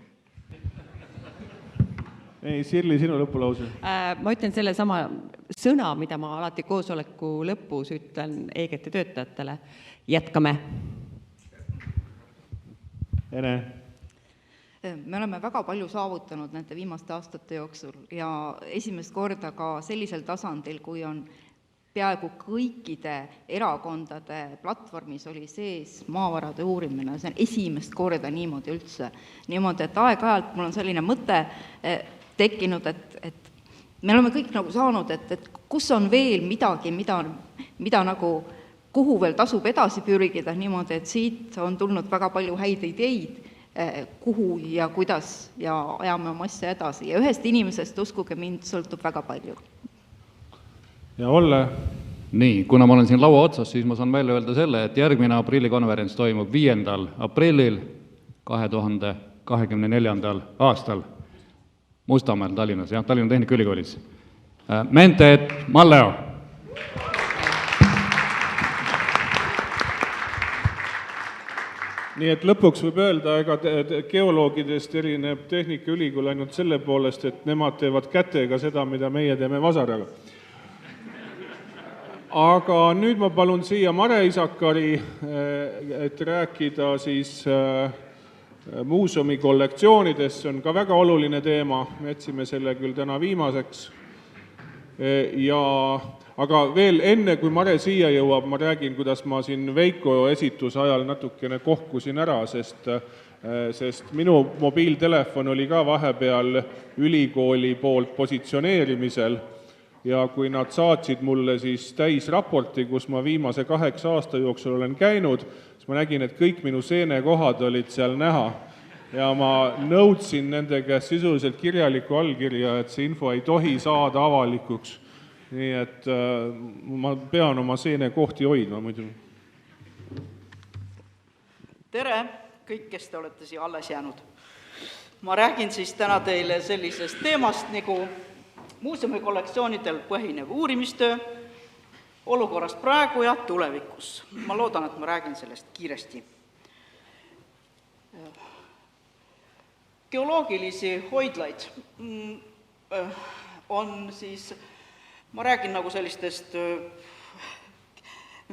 Ei, Sirli, sinu lõpulause. Ma ütlen selle sama sõna, mida ma alati koosoleku lõpus ütlen EGT töötajatele. Jätkame. Ene. Me oleme väga palju saavutanud nende viimaste aastate jooksul ja esimest korda ka sellisel tasandil, kui on peaaegu kõikide erakondade platvormis oli sees maavarade uurimine. See on esimest korda niimoodi üldse. Niimoodi, et aeg-ajalt mul on selline mõte tekkinud, et me oleme kõik nagu saanud, et kus on veel midagi, mida nagu, kuhu veel tasub edasi pürgida niimoodi, et siit on tulnud väga palju häid ideid, kuhu ja kuidas ja ajame oma asja edasi. Ja ühest inimesest, uskuge mind, sõltub väga palju. Ja Olle? Nii, kuna ma olen siin laua otsas, siis ma saan välja öelda selle, et järgmine aprillikonverents toimub 5. aprillil 2024. aastal Mustamäel Tallinnas, Tallinna Tehnikaülikoolis. Mente et Malleo! Nii et lõpuks võib öelda, ega geoloogidest erineb Tehnikaülikool ainult selle poolest, et nemad teevad kätega seda, mida meie teeme vasaraga. Aga nüüd ma palun siia Mare Isakari, et rääkida siis muuseumi kollektsioonidest. See on ka väga oluline teema, me jätsime selle küll täna viimaseks. Aga veel enne, kui Mare siia jõuab, ma räägin, kuidas ma siin Veiko esituse ajal natukene kohkusin ära, sest minu mobiiltelefon oli ka vahepeal ülikooli poolt positsioneerimisel ja kui nad saatsid mulle siis täisraporti, kus ma viimase 8 aasta jooksul olen käinud, siis ma nägin, et kõik minu seenekohad olid seal näha ja ma nõudsin nende käest sisuliselt kirjaliku allkirja, et see info ei tohi saada avalikuks. nii et ma pean oma seenekohti hoidma muidu. Tere, kõik, kes te olete siia alles jäänud. Ma räägin siis täna teile sellisest teemast nagu muuseumi kollektsioonidel põhinev uurimistöö, olukorrast praegu ja tulevikus. Ma loodan, et ma räägin sellest kiiresti. Geoloogilisi hoidlaid on siis, ma räägin nagu sellistest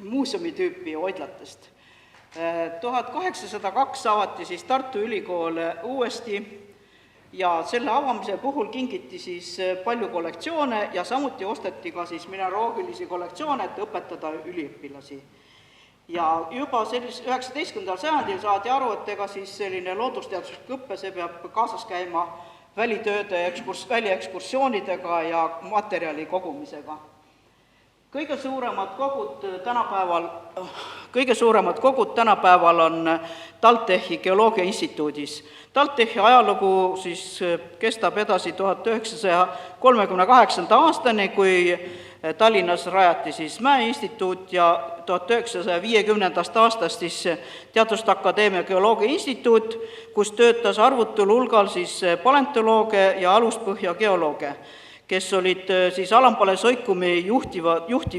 muuseumitüüpi hoidlatest. 1802 avati siis Tartu Ülikool uuesti ja selle avamise puhul kingiti siis palju kollektsioone ja samuti osteti ka siis mineraloogilisi kollektsioone, et õpetada üliõpilasi. Ja juba 19. sajandil saadi aru, et ega siis selline loodusteaduslik õppe, see peab kaasas käima välitööde, väliekskursioonidega ja materjali kogumisega. Kõige suuremad kogud tänapäeval on TalTechi Geoloogia Instituudis. TalTechi ajalugu siis kestab edasi 1938. aastani, kui Tallinnas rajati siis Mäeinstituut ja 1950. aastast siis Teaduste Akadeemia Geoloogia Instituut, kus töötas arvutul hulgal siis paleontolooge ja aluspõhja geolooge, kes olid siis Alampale Soikumi juhtiv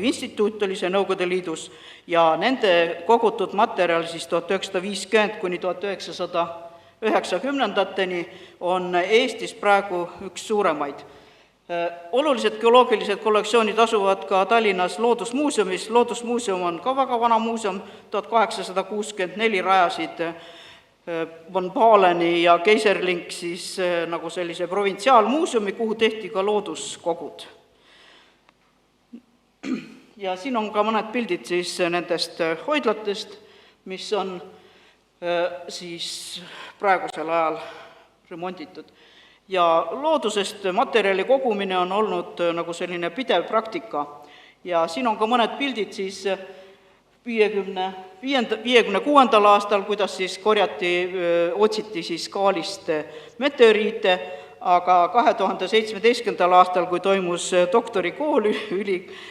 instituut oli see Nõukogude Liidus ja nende kogutud materjal siis 1950 kuni 1990-ndateni on Eestis praegu üks suuremaid. Olulised geoloogilised kollektsioonid asuvad ka Tallinnas Loodusmuuseumis. Loodusmuuseum on ka väga vana muuseum, 1864 rajasid Von Baleni ja Keiserlink siis nagu sellise provintsiaalmuuseumi, kuhu tehti ka looduskogud. Ja siin on ka mõned pildid siis nendest hoidlatest, mis on siis praegusel ajal remonditud. Ja loodusest materjali kogumine on olnud nagu selline pidev praktika. Ja siin on ka mõned pildid siis 56. aastal, kuidas siis otsiti siis Kaalist meteoriite, aga 2017. aastal, kui toimus doktorikool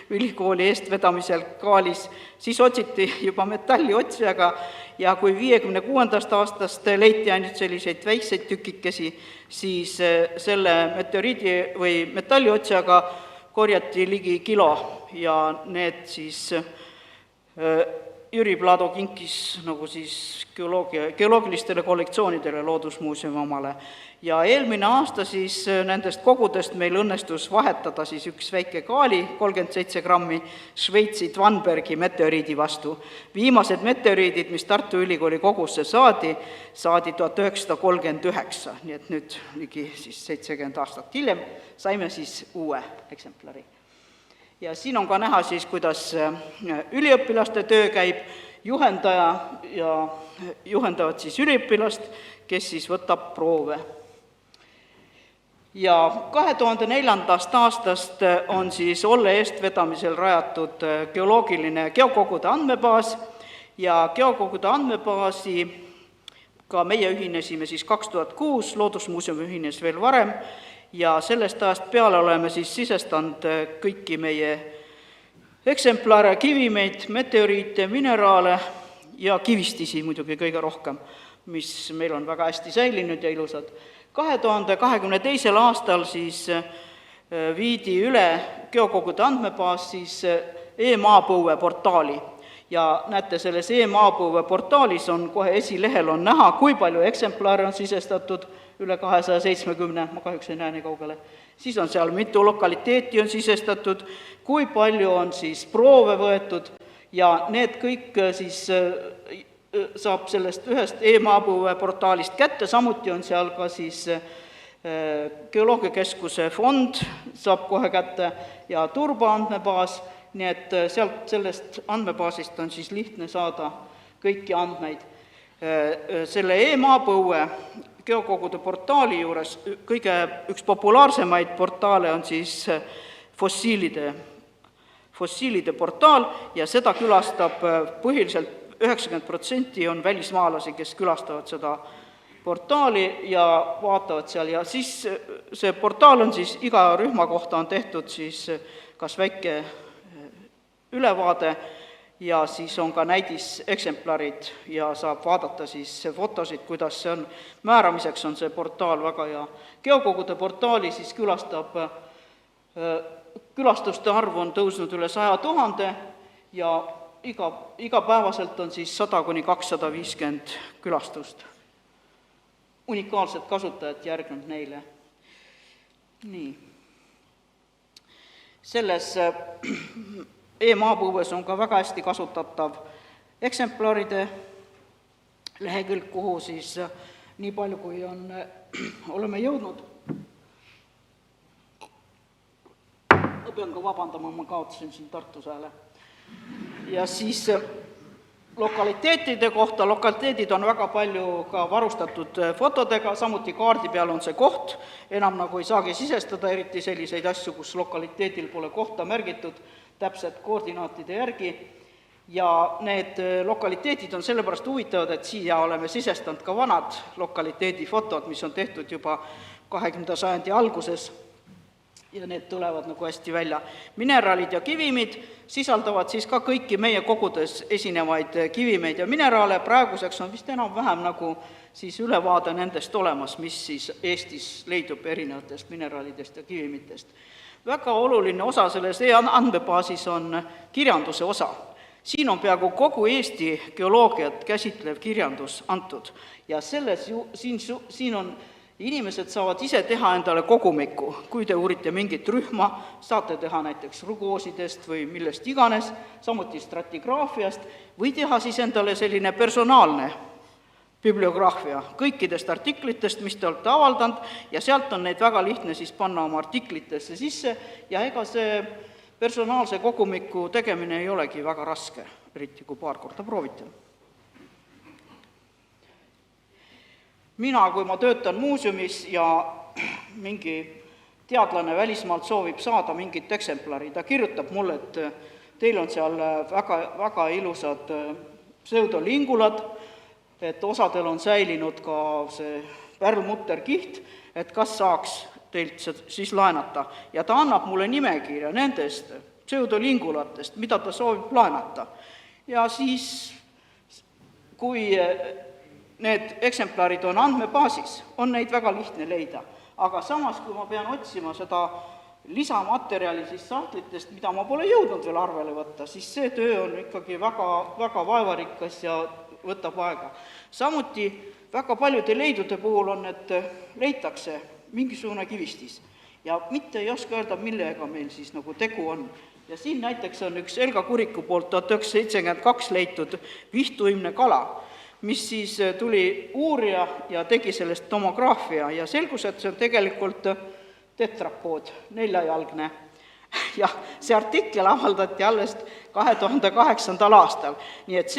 ülikooli eestvedamisel Kaalis, siis otsiti juba metalliotsjaga ja kui 56. aastast leiti ainult selliseid väikseid tükikesi, siis selle meteoriidi või metalliotsjaga korjati ligi kilo ja need siis Jüri Plado kinkis nagu siis geoloogilistele kollektsioonidele Loodusmuuseumi omale. Ja eelmine aasta siis nendest kogudest meil õnnestus vahetada siis üks väike kaali, 37 grammi Šveitsi Tvanbergi meteoriidi vastu. Viimased meteoriidid, mis Tartu Ülikooli kogusse saadi 1939, nii et nüüd ligi siis 70 aastat hiljem saime siis uue eksemplari. Ja siin on ka näha siis, kuidas üliõpilaste töö käib, juhendavad siis üliõpilast, kes siis võtab proove. Ja 2004. aastast on siis Olle eestvedamisel rajatud geoloogiline geokogude andmebaas ja geokogude andmebaasi ka meie ühinesime siis 2006, Loodusmuuseumi ühines veel varem, ja sellest ajast peale oleme siis sisestanud kõiki meie eksemplare, kivimeid, meteoriite, mineraale ja kivistisi muidugi kõige rohkem, mis meil on väga hästi säilinud ja ilusad. 2022. aastal siis viidi üle geokogude andmebaas siis e-maapõue portaali. Ja näete, selles e-maapõue portaalis on kohe esilehel on näha, kui palju eksemplare on sisestatud, üle 270, ma kahjuks ei näe nii kaugele. Siis on seal mitu lokaliteeti on sisestatud, kui palju on siis proove võetud ja need kõik siis saab sellest ühest e-maapõue portaalist kätte, samuti on seal ka siis Geoloogiakeskuse fond saab kohe kätte ja turbaandmebaas, nii et sellest andmebaasist on siis lihtne saada kõiki andmeid. Selle e-maapõue geokogude portaali juures üks populaarsemaid portaale on siis fossiilide portaal ja seda külastab põhiliselt 90% on välismaalasi, kes külastavad seda portaali ja vaatavad seal ja siis see portaal on siis iga rühma kohta on tehtud siis kas väike ülevaade ja siis on ka näidiseksemplarid ja saab vaadata siis fotosid, kuidas see on. Määramiseks on see portaal väga hea. Geokogude portaali siis külastuste arv on tõusnud üle 100 000 ja igapäevaselt on siis 100–250 külastust. Unikaalsed kasutajad järgnud neile. Nii. Selles e-maapõues on ka väga hästi kasutatav eksemplaride lehekülg, kuhu siis nii palju, kui oleme jõudnud. Ma pean ka vabandama, ma kaotasin siin Tartu Hääle. Ja siis lokaliteetide kohta, lokaliteedid on väga palju ka varustatud fotodega, samuti kaardi peal on see koht, enam nagu ei saagi sisestada, eriti selliseid asju, kus lokaliteedil pole kohta märgitud täpselt koordinaatide järgi. Ja need lokaliteedid on sellepärast huvitavad, et siia oleme sisestanud ka vanad lokaliteedi fotod, mis on tehtud juba 20. sajandi alguses. Ja need tulevad nagu hästi välja. Mineraalid ja kivimid sisaldavad siis ka kõiki meie kogudes esinevaid kivimeid ja mineraale. Praeguseks on vist enam-vähem nagu siis ülevaade nendest olemas, mis siis Eestis leidub erinevatest mineraalidest ja kivimitest. Väga oluline osa selles e-andmebaasis on kirjanduse osa. Siin on peaaegu kogu Eesti geoloogiat käsitlev kirjandus antud ja siin on inimesed saavad ise teha endale kogumiku, kui te uurite mingit rühma, saate teha näiteks rugoosidest või millest iganes, samuti stratigraafiast, või teha siis endale selline personaalne bibliograafia kõikidest artiklitest, mis te olete avaldanud, ja sealt on neid väga lihtne siis panna oma artiklitesse sisse, ja ega see personaalse kogumiku tegemine ei olegi väga raske, eriti kui paar korda proovite. Mina, kui ma töötan muuseumis ja mingi teadlane välismaalt soovib saada mingit eksemplari, ta kirjutab mulle, et teil on seal väga ilusad pseudolingulad, et osadel on säilinud ka see pärlmutterkiht, et kas saaks teilt siis laenata. Ja ta annab mulle nimekirja nendest pseudolingulatest, mida ta soovib laenata. Ja siis, kui need eksemplarid on andmebaasis, on neid väga lihtne leida. Aga samas, kui ma pean otsima seda lisamaterjali siis sahtlitest, mida ma pole jõudnud veel arvele võtta, siis see töö on ikkagi väga vaevarikas ja võtab aega. Samuti väga paljude leidude puhul on, et leitakse mingisugune kivistis ja mitte ei oska öelda, millega meil siis nagu tegu on. Ja siin näiteks on üks Elga Kuriku poolt 1972 leitud vihtuimne kala, mis siis tuli uurija ja tegi sellest tomograafia ja selgus, et see on tegelikult tetrapood, 4-jalgne. Ja see artikkel avaldati alles 2008. aastal, nii et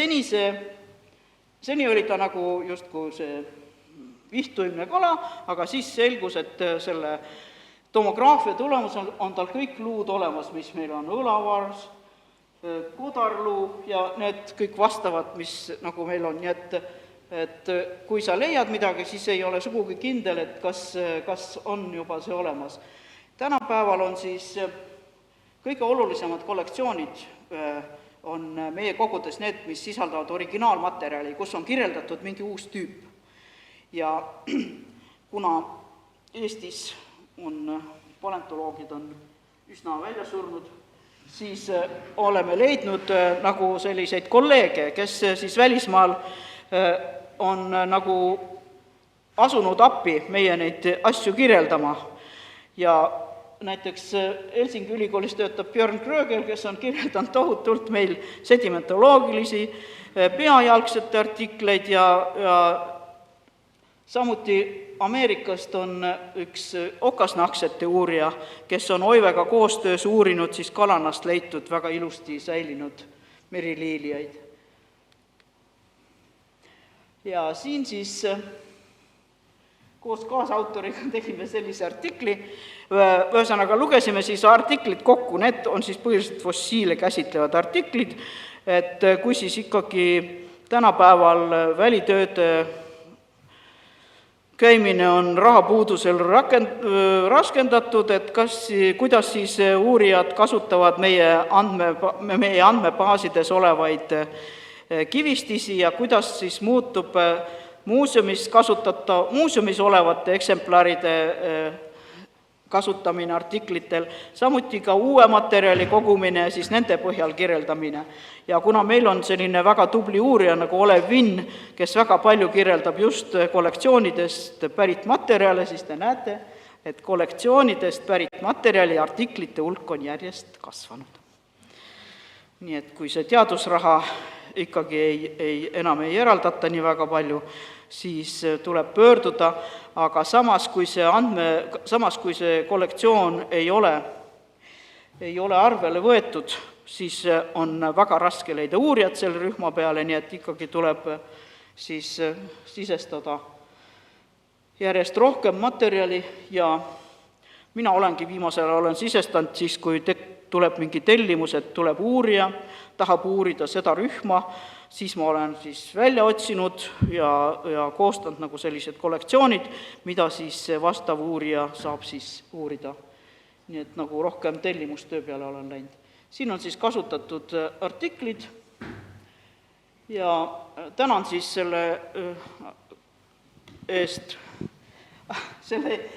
seni oli ta nagu justkui see vihtuimne kala, aga siis selgus, et selle tomograafia tulemusel on tal kõik luud olemas, mis meil on õlavars, kodarluu ja need kõik vastavad, mis nagu meil on, nii et kui sa leiad midagi, siis ei ole sugugi kindel, et kas on juba see olemas. Tänapäeval on siis kõige olulisemad kollektsioonid on meie kogudes need, mis sisaldavad originaalmaterjali, kus on kirjeldatud mingi uus tüüp. Ja kuna Eestis paleontoloogid on üsna välja surnud, siis oleme leidnud nagu selliseid kolleege, kes siis välismaal on nagu asunud appi meie neid asju kirjeldama. Ja näiteks Helsingi ülikoolis töötab Björn Krögel, kes on kirjeldanud tohutult meil sedimentoloogilisi peajalgsete artikleid ja samuti Ameerikast on üks okasnaksete uurija, kes on Oivega koostöös uurinud siis Kalanast leitud väga ilusti säilinud meriliilijaid. Ja siin siis koos kaasautoriga tegime sellise artikli, ühesõnaga lugesime siis artiklid kokku, need on siis põhiliselt fossiile käsitlevad artiklid, et kui siis ikkagi tänapäeval välitööde käimine on rahapuudusel raskendatud, et kuidas siis uurijad kasutavad meie andmebaasides olevaid kivistisi ja kuidas siis muutub muuseumis olevate eksemplaride kasutamine artiklitel, samuti ka uue materjali kogumine ja siis nende põhjal kirjeldamine. Ja kuna meil on selline väga tubli uurija nagu Olev Vinn, kes väga palju kirjeldab just kollektsioonidest pärit materjale, siis te näete, et kollektsioonidest pärit materjali ja artiklite hulk on järjest kasvanud. Nii et kui see teadusraha ikkagi enam ei eraldata nii väga palju, siis tuleb pöörduda, aga samas kui see kollektsioon ei ole arvele võetud, siis on väga raske leida uurijad selle rühma peale, nii et ikkagi tuleb siis sisestada järjest rohkem materjali ja mina olengi viimasel ajal olen sisestanud siis, kui tuleb mingi tellimus, et tuleb uurija, tahab uurida seda rühma, siis ma olen siis välja otsinud ja koostanud nagu sellised kollektsioonid, mida siis vastav uurija saab siis uurida. Nii et nagu rohkem tellimustöö peale olen läinud. Siin on siis kasutatud artiklid ja tänan siis selle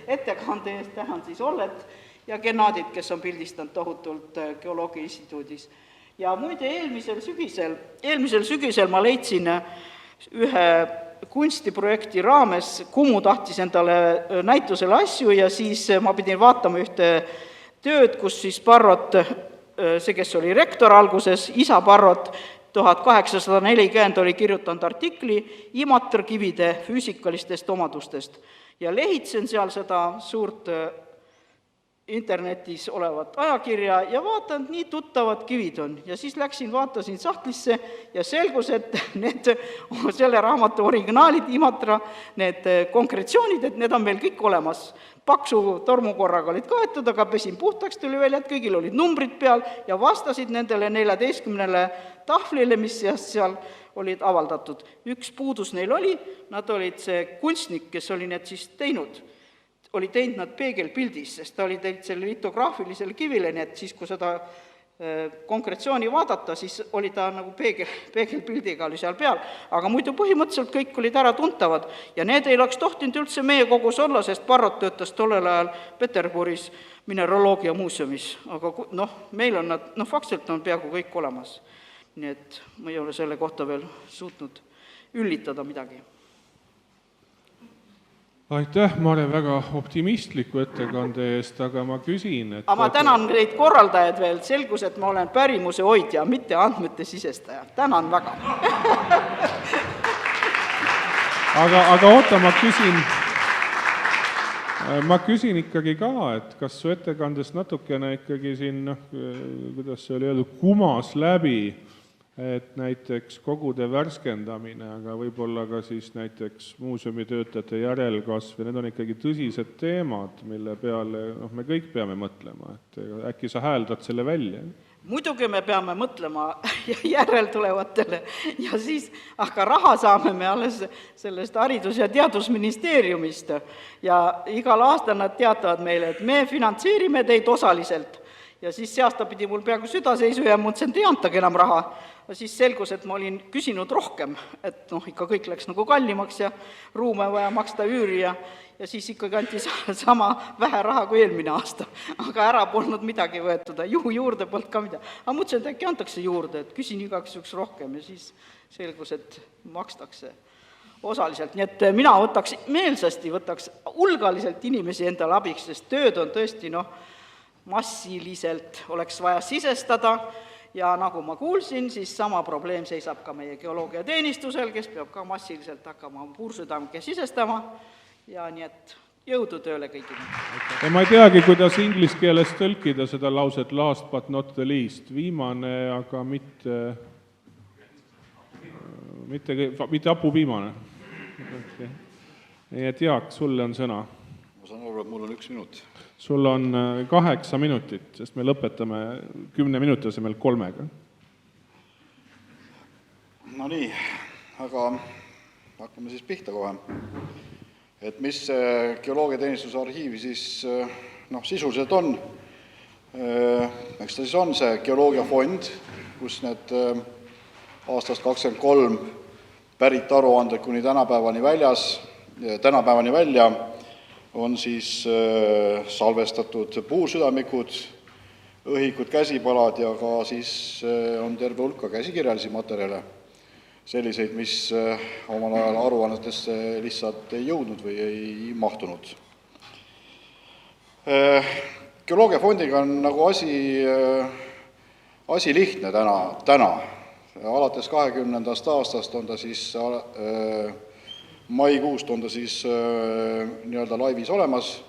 ettekande eest, tänan siis Ollet ja Gennadit, kes on pildistanud tohutult Geoloogia Instituudis. Ja muide, eelmisel sügisel ma leidsin ühe kunstiprojekti raames, Kumu tahtis endale näitusele asju ja siis ma pidin vaatama ühte tööd, kus siis Parrot, see, kes oli rektor alguses, isa Parrot, 1840 oli kirjutanud artikli imatrkivide füüsikalistest omadustest ja lehitsen seal seda suurt internetis olevat ajakirja ja vaatan, et nii tuttavad kivid on. Ja siis vaatasin sahtlisse ja selgus, et selle raamatu originaalid, Imatra, need konkreetsioonid, et need on meil kõik olemas. Paksu tormukorraga olid kaetud, aga pesin puhtaks, tuli välja, et kõigil olid numbrid peal ja vastasid nendele 14 tahvlile, mis seal olid avaldatud. Üks puudus neil oli, nad olid see kunstnik, kes oli need siis teinud nad peegelpildis, sest ta oli teinud selle litograafilisele kivile, nii et siis, kui seda konkreetsiooni vaadata, siis oli ta nagu peegelpildiga oli seal peal, aga muidu põhimõtteliselt kõik olid ära tuntavad ja need ei oleks tohtinud üldse meie kogus olla, sest Parrot töötas tollel ajal Peterburis mineraloogia muuseumis, aga meil on nad, faktiliselt on peaaegu kõik olemas, nii et ma ei ole selle kohta veel suutnud üllitada midagi. Aitäh, Mare, väga optimistliku ettekande eest, aga ma küsin, et... Aga ma tänan neid korraldajad veel, selgus, et ma olen pärimuse hoidja, mitte andmete sisestaja. Tänan väga. Aga oota, ma küsin ikkagi ka, et kas su ettekandest natukene ikkagi siin, kuidas see oli öeldud, kumas läbi, et näiteks kogude värskendamine, aga võib-olla ka siis näiteks muuseumitöötajate järelkasv, ja need on ikkagi tõsised teemad, mille peale me kõik peame mõtlema, et äkki sa hääldad selle välja? Muidugi me peame mõtlema järeltulevatele ja siis, aga raha saame me alles sellest Haridus- ja Teadusministeeriumist ja igal aastal nad teatavad meile, et me finantseerime teid osaliselt ja siis see aasta pidi mul peaaegu südaseisu ja mõtlesin, et ei antagi enam raha. Ja siis selgus, et ma olin küsinud rohkem, et ikka kõik läks nagu kallimaks ja ruume vaja maksta üüri ja siis ikkagi anti sama vähe raha kui eelmine aasta, aga ära polnud midagi võetud, juurde polnud ka midagi. Aga mõtlesin, et äkki antakse juurde, et küsin igaks üks rohkem ja siis selgus, et makstakse osaliselt. Nii et mina meelsasti võtaks hulgaliselt inimesi endale abiks, sest tööd on tõesti massiliselt oleks vaja sisestada ja nagu ma kuulsin, siis sama probleem seisab ka meie geoloogiateenistusel, kes peab ka massiliselt hakkama puursüdamke sisestama ja nii et jõudu tööle kõigile. Ja ma ei teagi, kuidas inglise keeles tõlkida seda lauset last but not the least, viimane, aga mitte apu viimane. Nii et Jaak, sulle on sõna. Ma saan aru, et mul on 1 minut. Sul on 8 minutit, sest me lõpetame 10 minuti asemel 3. No nii, aga hakkame siis pihta kohe. Et mis see geoloogiateenistuse arhiivi siis sisuliselt on? Eks ta siis on see geoloogiafond, kus need aastast 23 pärit aruanded kuni tänapäevani välja on siis salvestatud puursüdamikud, õhikud, käsipalad ja ka siis on terve hulka käsikirjalisi materjale, selliseid, mis omal ajal aruannetesse lihtsalt ei jõudnud või ei mahtunud. Geoloogiafondiga on nagu asi lihtne täna. Alates 20. aastast on ta siis maikuust on ta siis nii-öelda laivis olemas.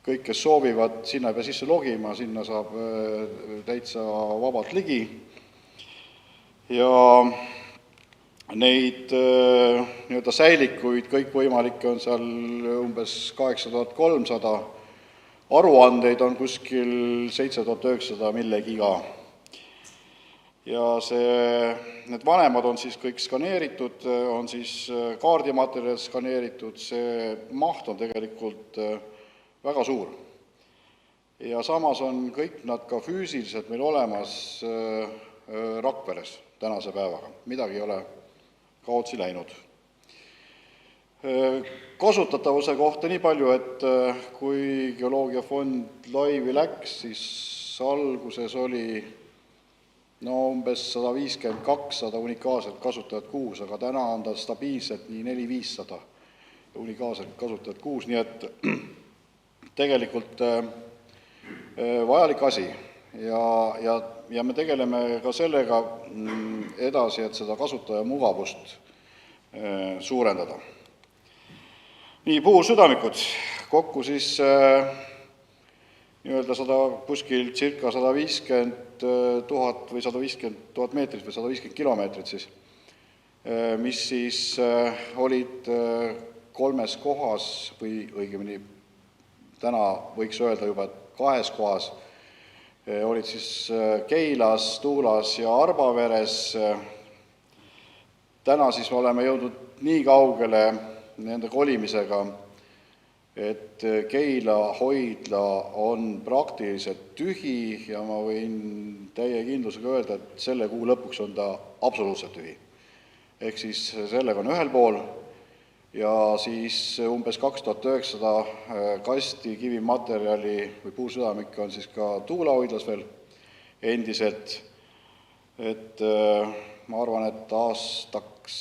Kõik, kes soovivad, sinna ei pea sisse logima, sinna saab täitsa vabalt ligi. Ja neid nii-öelda säilikuid kõikvõimalikke on seal umbes 8300, aruandeid on kuskil 7900 millegiga. Ja need vanemad on siis kõik skaneeritud, on siis kaardimaterjal skaneeritud, see maht on tegelikult väga suur. Ja samas on kõik nad ka füüsiliselt meil olemas Rakveres tänase päevaga, midagi ei ole kaotsi läinud. Kasutatavuse kohta nii palju, et kui geoloogiafond laivi läks, siis alguses oli umbes 152 unikaalselt kasutajat kuus, aga täna on ta stabiilselt nii 400-500 unikaalselt kasutajat kuus, nii et tegelikult vajalik asi ja me tegeleme ka sellega edasi, et seda kasutaja mugavust suurendada. Nii, puursüdamikud, kokku siis kuskil circa 150 000 või 150 000 meetrit või 150 kilomeetrit siis, mis siis olid kolmes kohas või õigemini täna võiks öelda juba, et kahes kohas olid siis Keilas, Tuulas ja Arbaveres. Täna siis me oleme jõudnud nii kaugele nende kolimisega, et Keila hoidla on praktiliselt tühi ja ma võin täie kindlusega öelda, et selle kuu lõpuks on ta absoluutselt tühi. Ehk siis sellega on ühel pool ja siis umbes 2900 kasti kivimaterjali või puursüdamikke on siis ka Tuula hoidlas veel endiselt. Et ma arvan, et aastaks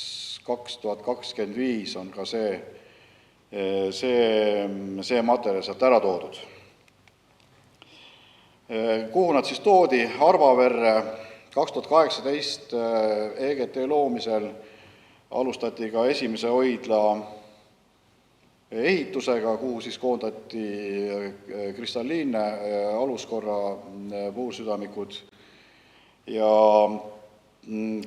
2025 on ka see materjal sealt ära toodud. Kuhu nad siis toodi? Arbaverre 2018 EGT loomisel alustati ka esimese hoidla ehitusega, kuhu siis koondati kristalliinne aluskorra puursüdamikud ja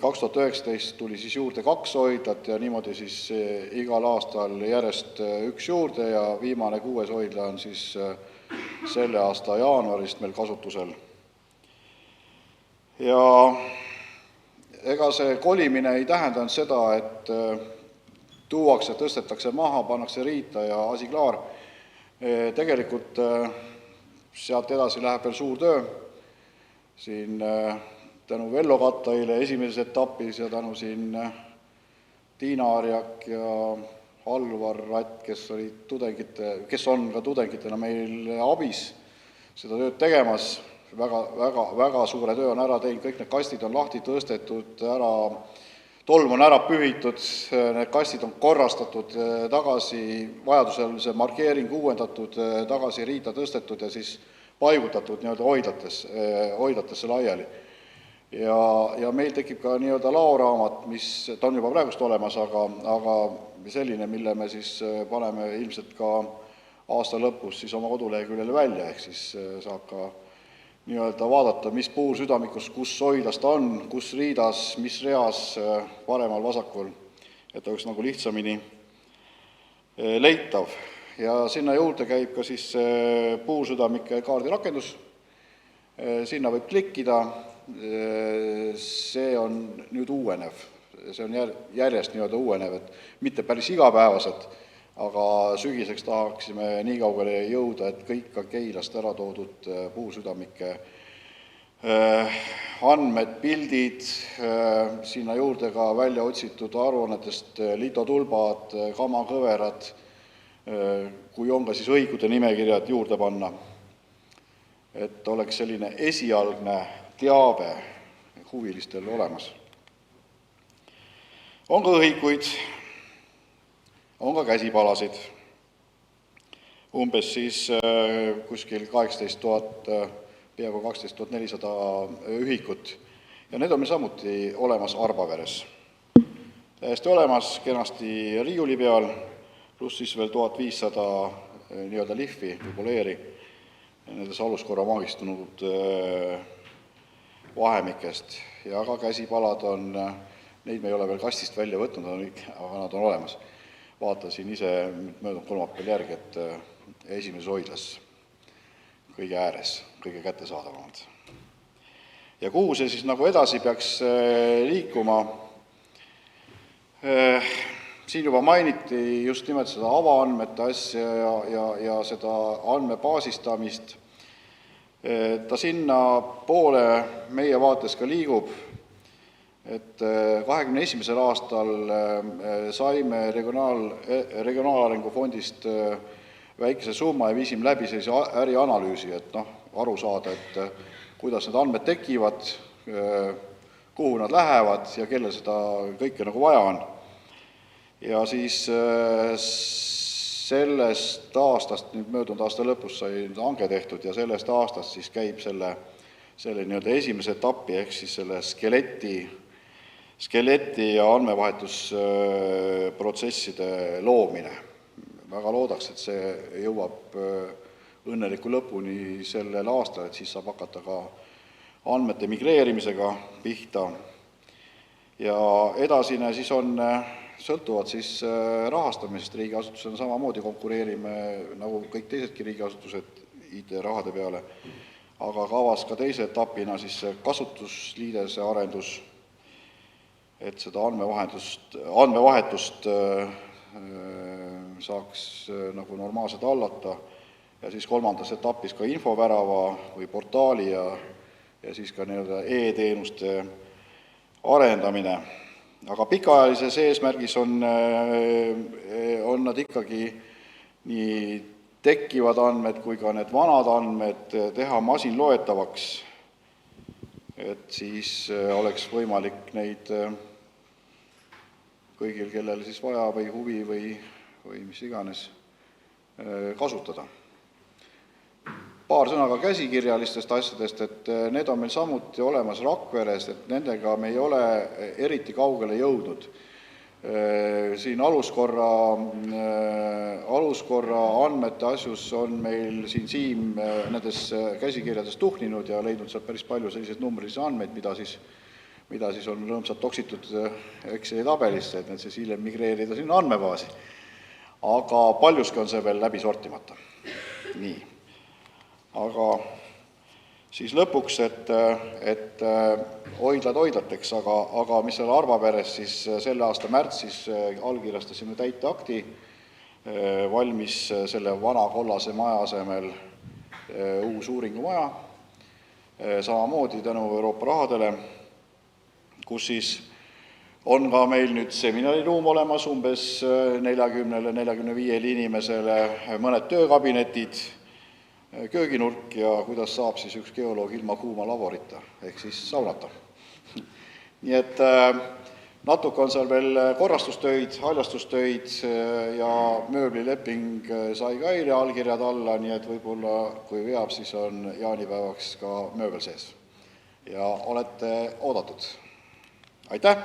2019 tuli siis juurde 2 hoidlat ja niimoodi siis igal aastal järjest üks juurde ja viimane 6. hoidla on siis selle aasta jaanuarist meil kasutusel. Ja ega see kolimine ei tähendanud seda, et tuuakse, tõstetakse maha, pannakse riita ja asi klaar. Tegelikult sealt edasi läheb veel suur töö. Siin tänu Vello Kattaile esimeses etapis ja tänu siin Tiina Arjak ja Alvar Ratt, kes on ka tudengitena meil abis seda tööd tegemas, väga suure töö on ära teinud, kõik need kastid on lahti tõstetud, tolm on ära pühitud, need kastid on korrastatud tagasi, vajadusel see markeering uuendatud, tagasi riita tõstetud ja siis paigutatud hoidlatesse laiali. Ja meil tekib ka nii-öelda laoraamat, mis ta on juba praegust olemas, aga selline, mille me siis paneme ilmselt ka aasta lõpus siis oma koduleheküljele välja, ehk siis saab ka nii-öelda vaadata, mis puursüdamikus, kus hoidlas ta on, kus riidas, mis reas, paremal, vasakul, et oleks nagu lihtsamini leitav. Ja sinna juurde käib ka siis puursüdamike kaardirakendus, sinna võib klikkida. See on nüüd uuenev, see on järjest nii-öelda uuenev, et mitte päris igapäevaselt, aga sügiseks tahaksime nii kaugele jõuda, et kõik ka Keilast ära toodud puusüdamike andmed, pildid, sinna juurde ka välja otsitud aruannetest litotulbad, kamakõverad, kui on ka siis õigude nimekirjad juurde panna, et oleks selline esialgne teave huvilistel olemas. On ka õhikuid, on ka käsipalasid, umbes siis kuskil 18 000, peaaegu 12 400 ühikut ja need on meil samuti olemas Arbaveres. Täiesti olemas, kenasti riiuli peal, pluss siis veel 1500 nii-öelda lihvi või poleeri nendes aluskorra maagistunud vahemikest ja ka käsipalad on, neid me ei ole veel kastist välja võtnud, aga nad on olemas. Vaatasin ise möödunud kolmapäeval järgi, et esimeses hoidlas kõige ääres, kõige kättesaadavamad. Ja kuhu see siis nagu edasi peaks liikuma? Siin juba mainiti just nimelt seda avaandmete asja ja seda andmebaasistamist. Ta sinna poole meie vaates ka liigub, et 2021. aastal saime regionaalarengu fondist väikese summa ja viisime läbi sellise ärianalüüsi, et aru saada, et kuidas need andmed tekivad, kuhu nad lähevad ja kellel seda kõike nagu vaja on. Ja siis sellest aastast, nüüd möödunud aasta lõpus sai hange tehtud ja sellest aastast siis käib selle nii-öelda esimese etapi ehk siis selle skeleti ja andmevahetusprotsesside loomine. Väga loodaks, et see jõuab õnneliku lõpuni sellel aastal, et siis saab hakata ka andmete migreerimisega pihta. Ja edasine siis on, sõltuvad siis rahastamisest riigiasutusena, samamoodi konkureerime nagu kõik teisedki riigiasutused IT-rahade peale, aga kavas ka teise etapina siis kasutusliidese arendus, et seda andmevahetust saaks nagu normaalselt hallata ja siis kolmandas etapis ka infovärava või portaali ja siis ka nii-öelda e-teenuste arendamine. Aga pikaajalises eesmärgis on nad ikkagi nii tekkivad andmed kui ka need vanad andmed teha masinloetavaks, et siis oleks võimalik neid kõigil, kellel siis vaja või huvi või mis iganes kasutada. Paar sõna ka käsikirjalistest asjadest, et need on meil samuti olemas Rakveres, et nendega me ei ole eriti kaugele jõudnud. Siin aluskorra andmete asjus on meil siin Siim nendes käsikirjades tuhninud ja leidnud seal päris palju selliseid numbrilisi andmeid, mida siis on rõõmsalt toksitud Exceli tabelisse, et need siis hiljem migreerida sinna andmebaasi. Aga paljuski on see veel läbi sortimata. Nii. Aga siis lõpuks, et hoidlateks, aga mis seal Arbaveres siis selle aasta märtsis allkirjastasime täiteakti, valmis selle vana kollase maja asemel uus uuringumaja, samamoodi tänu Euroopa rahadele, kus siis on ka meil nüüd seminariruum olemas umbes 40-45 inimesele, mõned töökabinetid, kööginurk ja kuidas saab siis üks geoloog ilma kuuma laborita, ehk siis saunata. Nii et natuke on seal veel korrastustöid, haljastustöid ja mööblileping sai ka eile allkirjad alla, nii et võib-olla kui veab, siis on jaanipäevaks ka mööbel sees. Ja olete oodatud. Aitäh!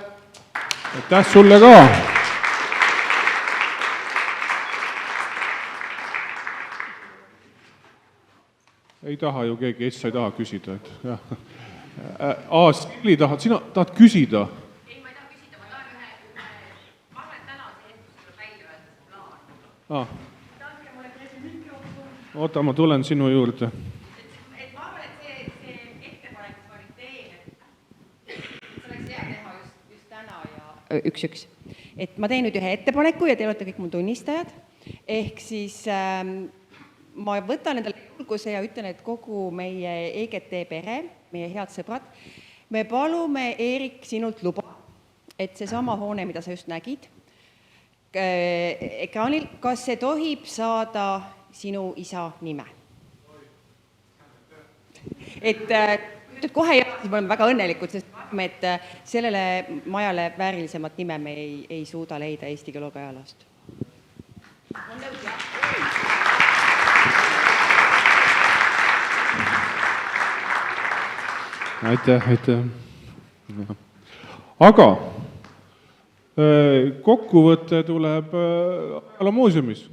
Aitäh sulle ka! Ei taha ju keegi, sa ei taha küsida. Sili tahad, sina tahad küsida? Ei, ma ei taha küsida, ma tahan ma arvan, et täna see hetkus tuleb välja öelda see plaan. Tahtke mulle tõesti mikrofon. Oota, ma tulen sinu juurde. Et ma arvan, et see ettepanek, mis ma nüüd teen, et see oleks hea teha just täna ja üks. Et ma teen nüüd ühe ettepaneku ja te olete kõik mu tunnistajad. ehk siis ma võtan endale julguse ja ütlen, et kogu meie EGT pere, meie head sõbrad, me palume, Eerik, sinult luba, et seesama hoone, mida sa just nägid ekraanil, kas see tohib saada sinu isa nime? Et kohe jah, siis me oleme väga õnnelikud, sest et sellele majale väärilisemat nime me ei suuda leida Eesti geoloogia ajaloost. Aitäh. Aga kokkuvõte tuleb ajaloomuuseumis.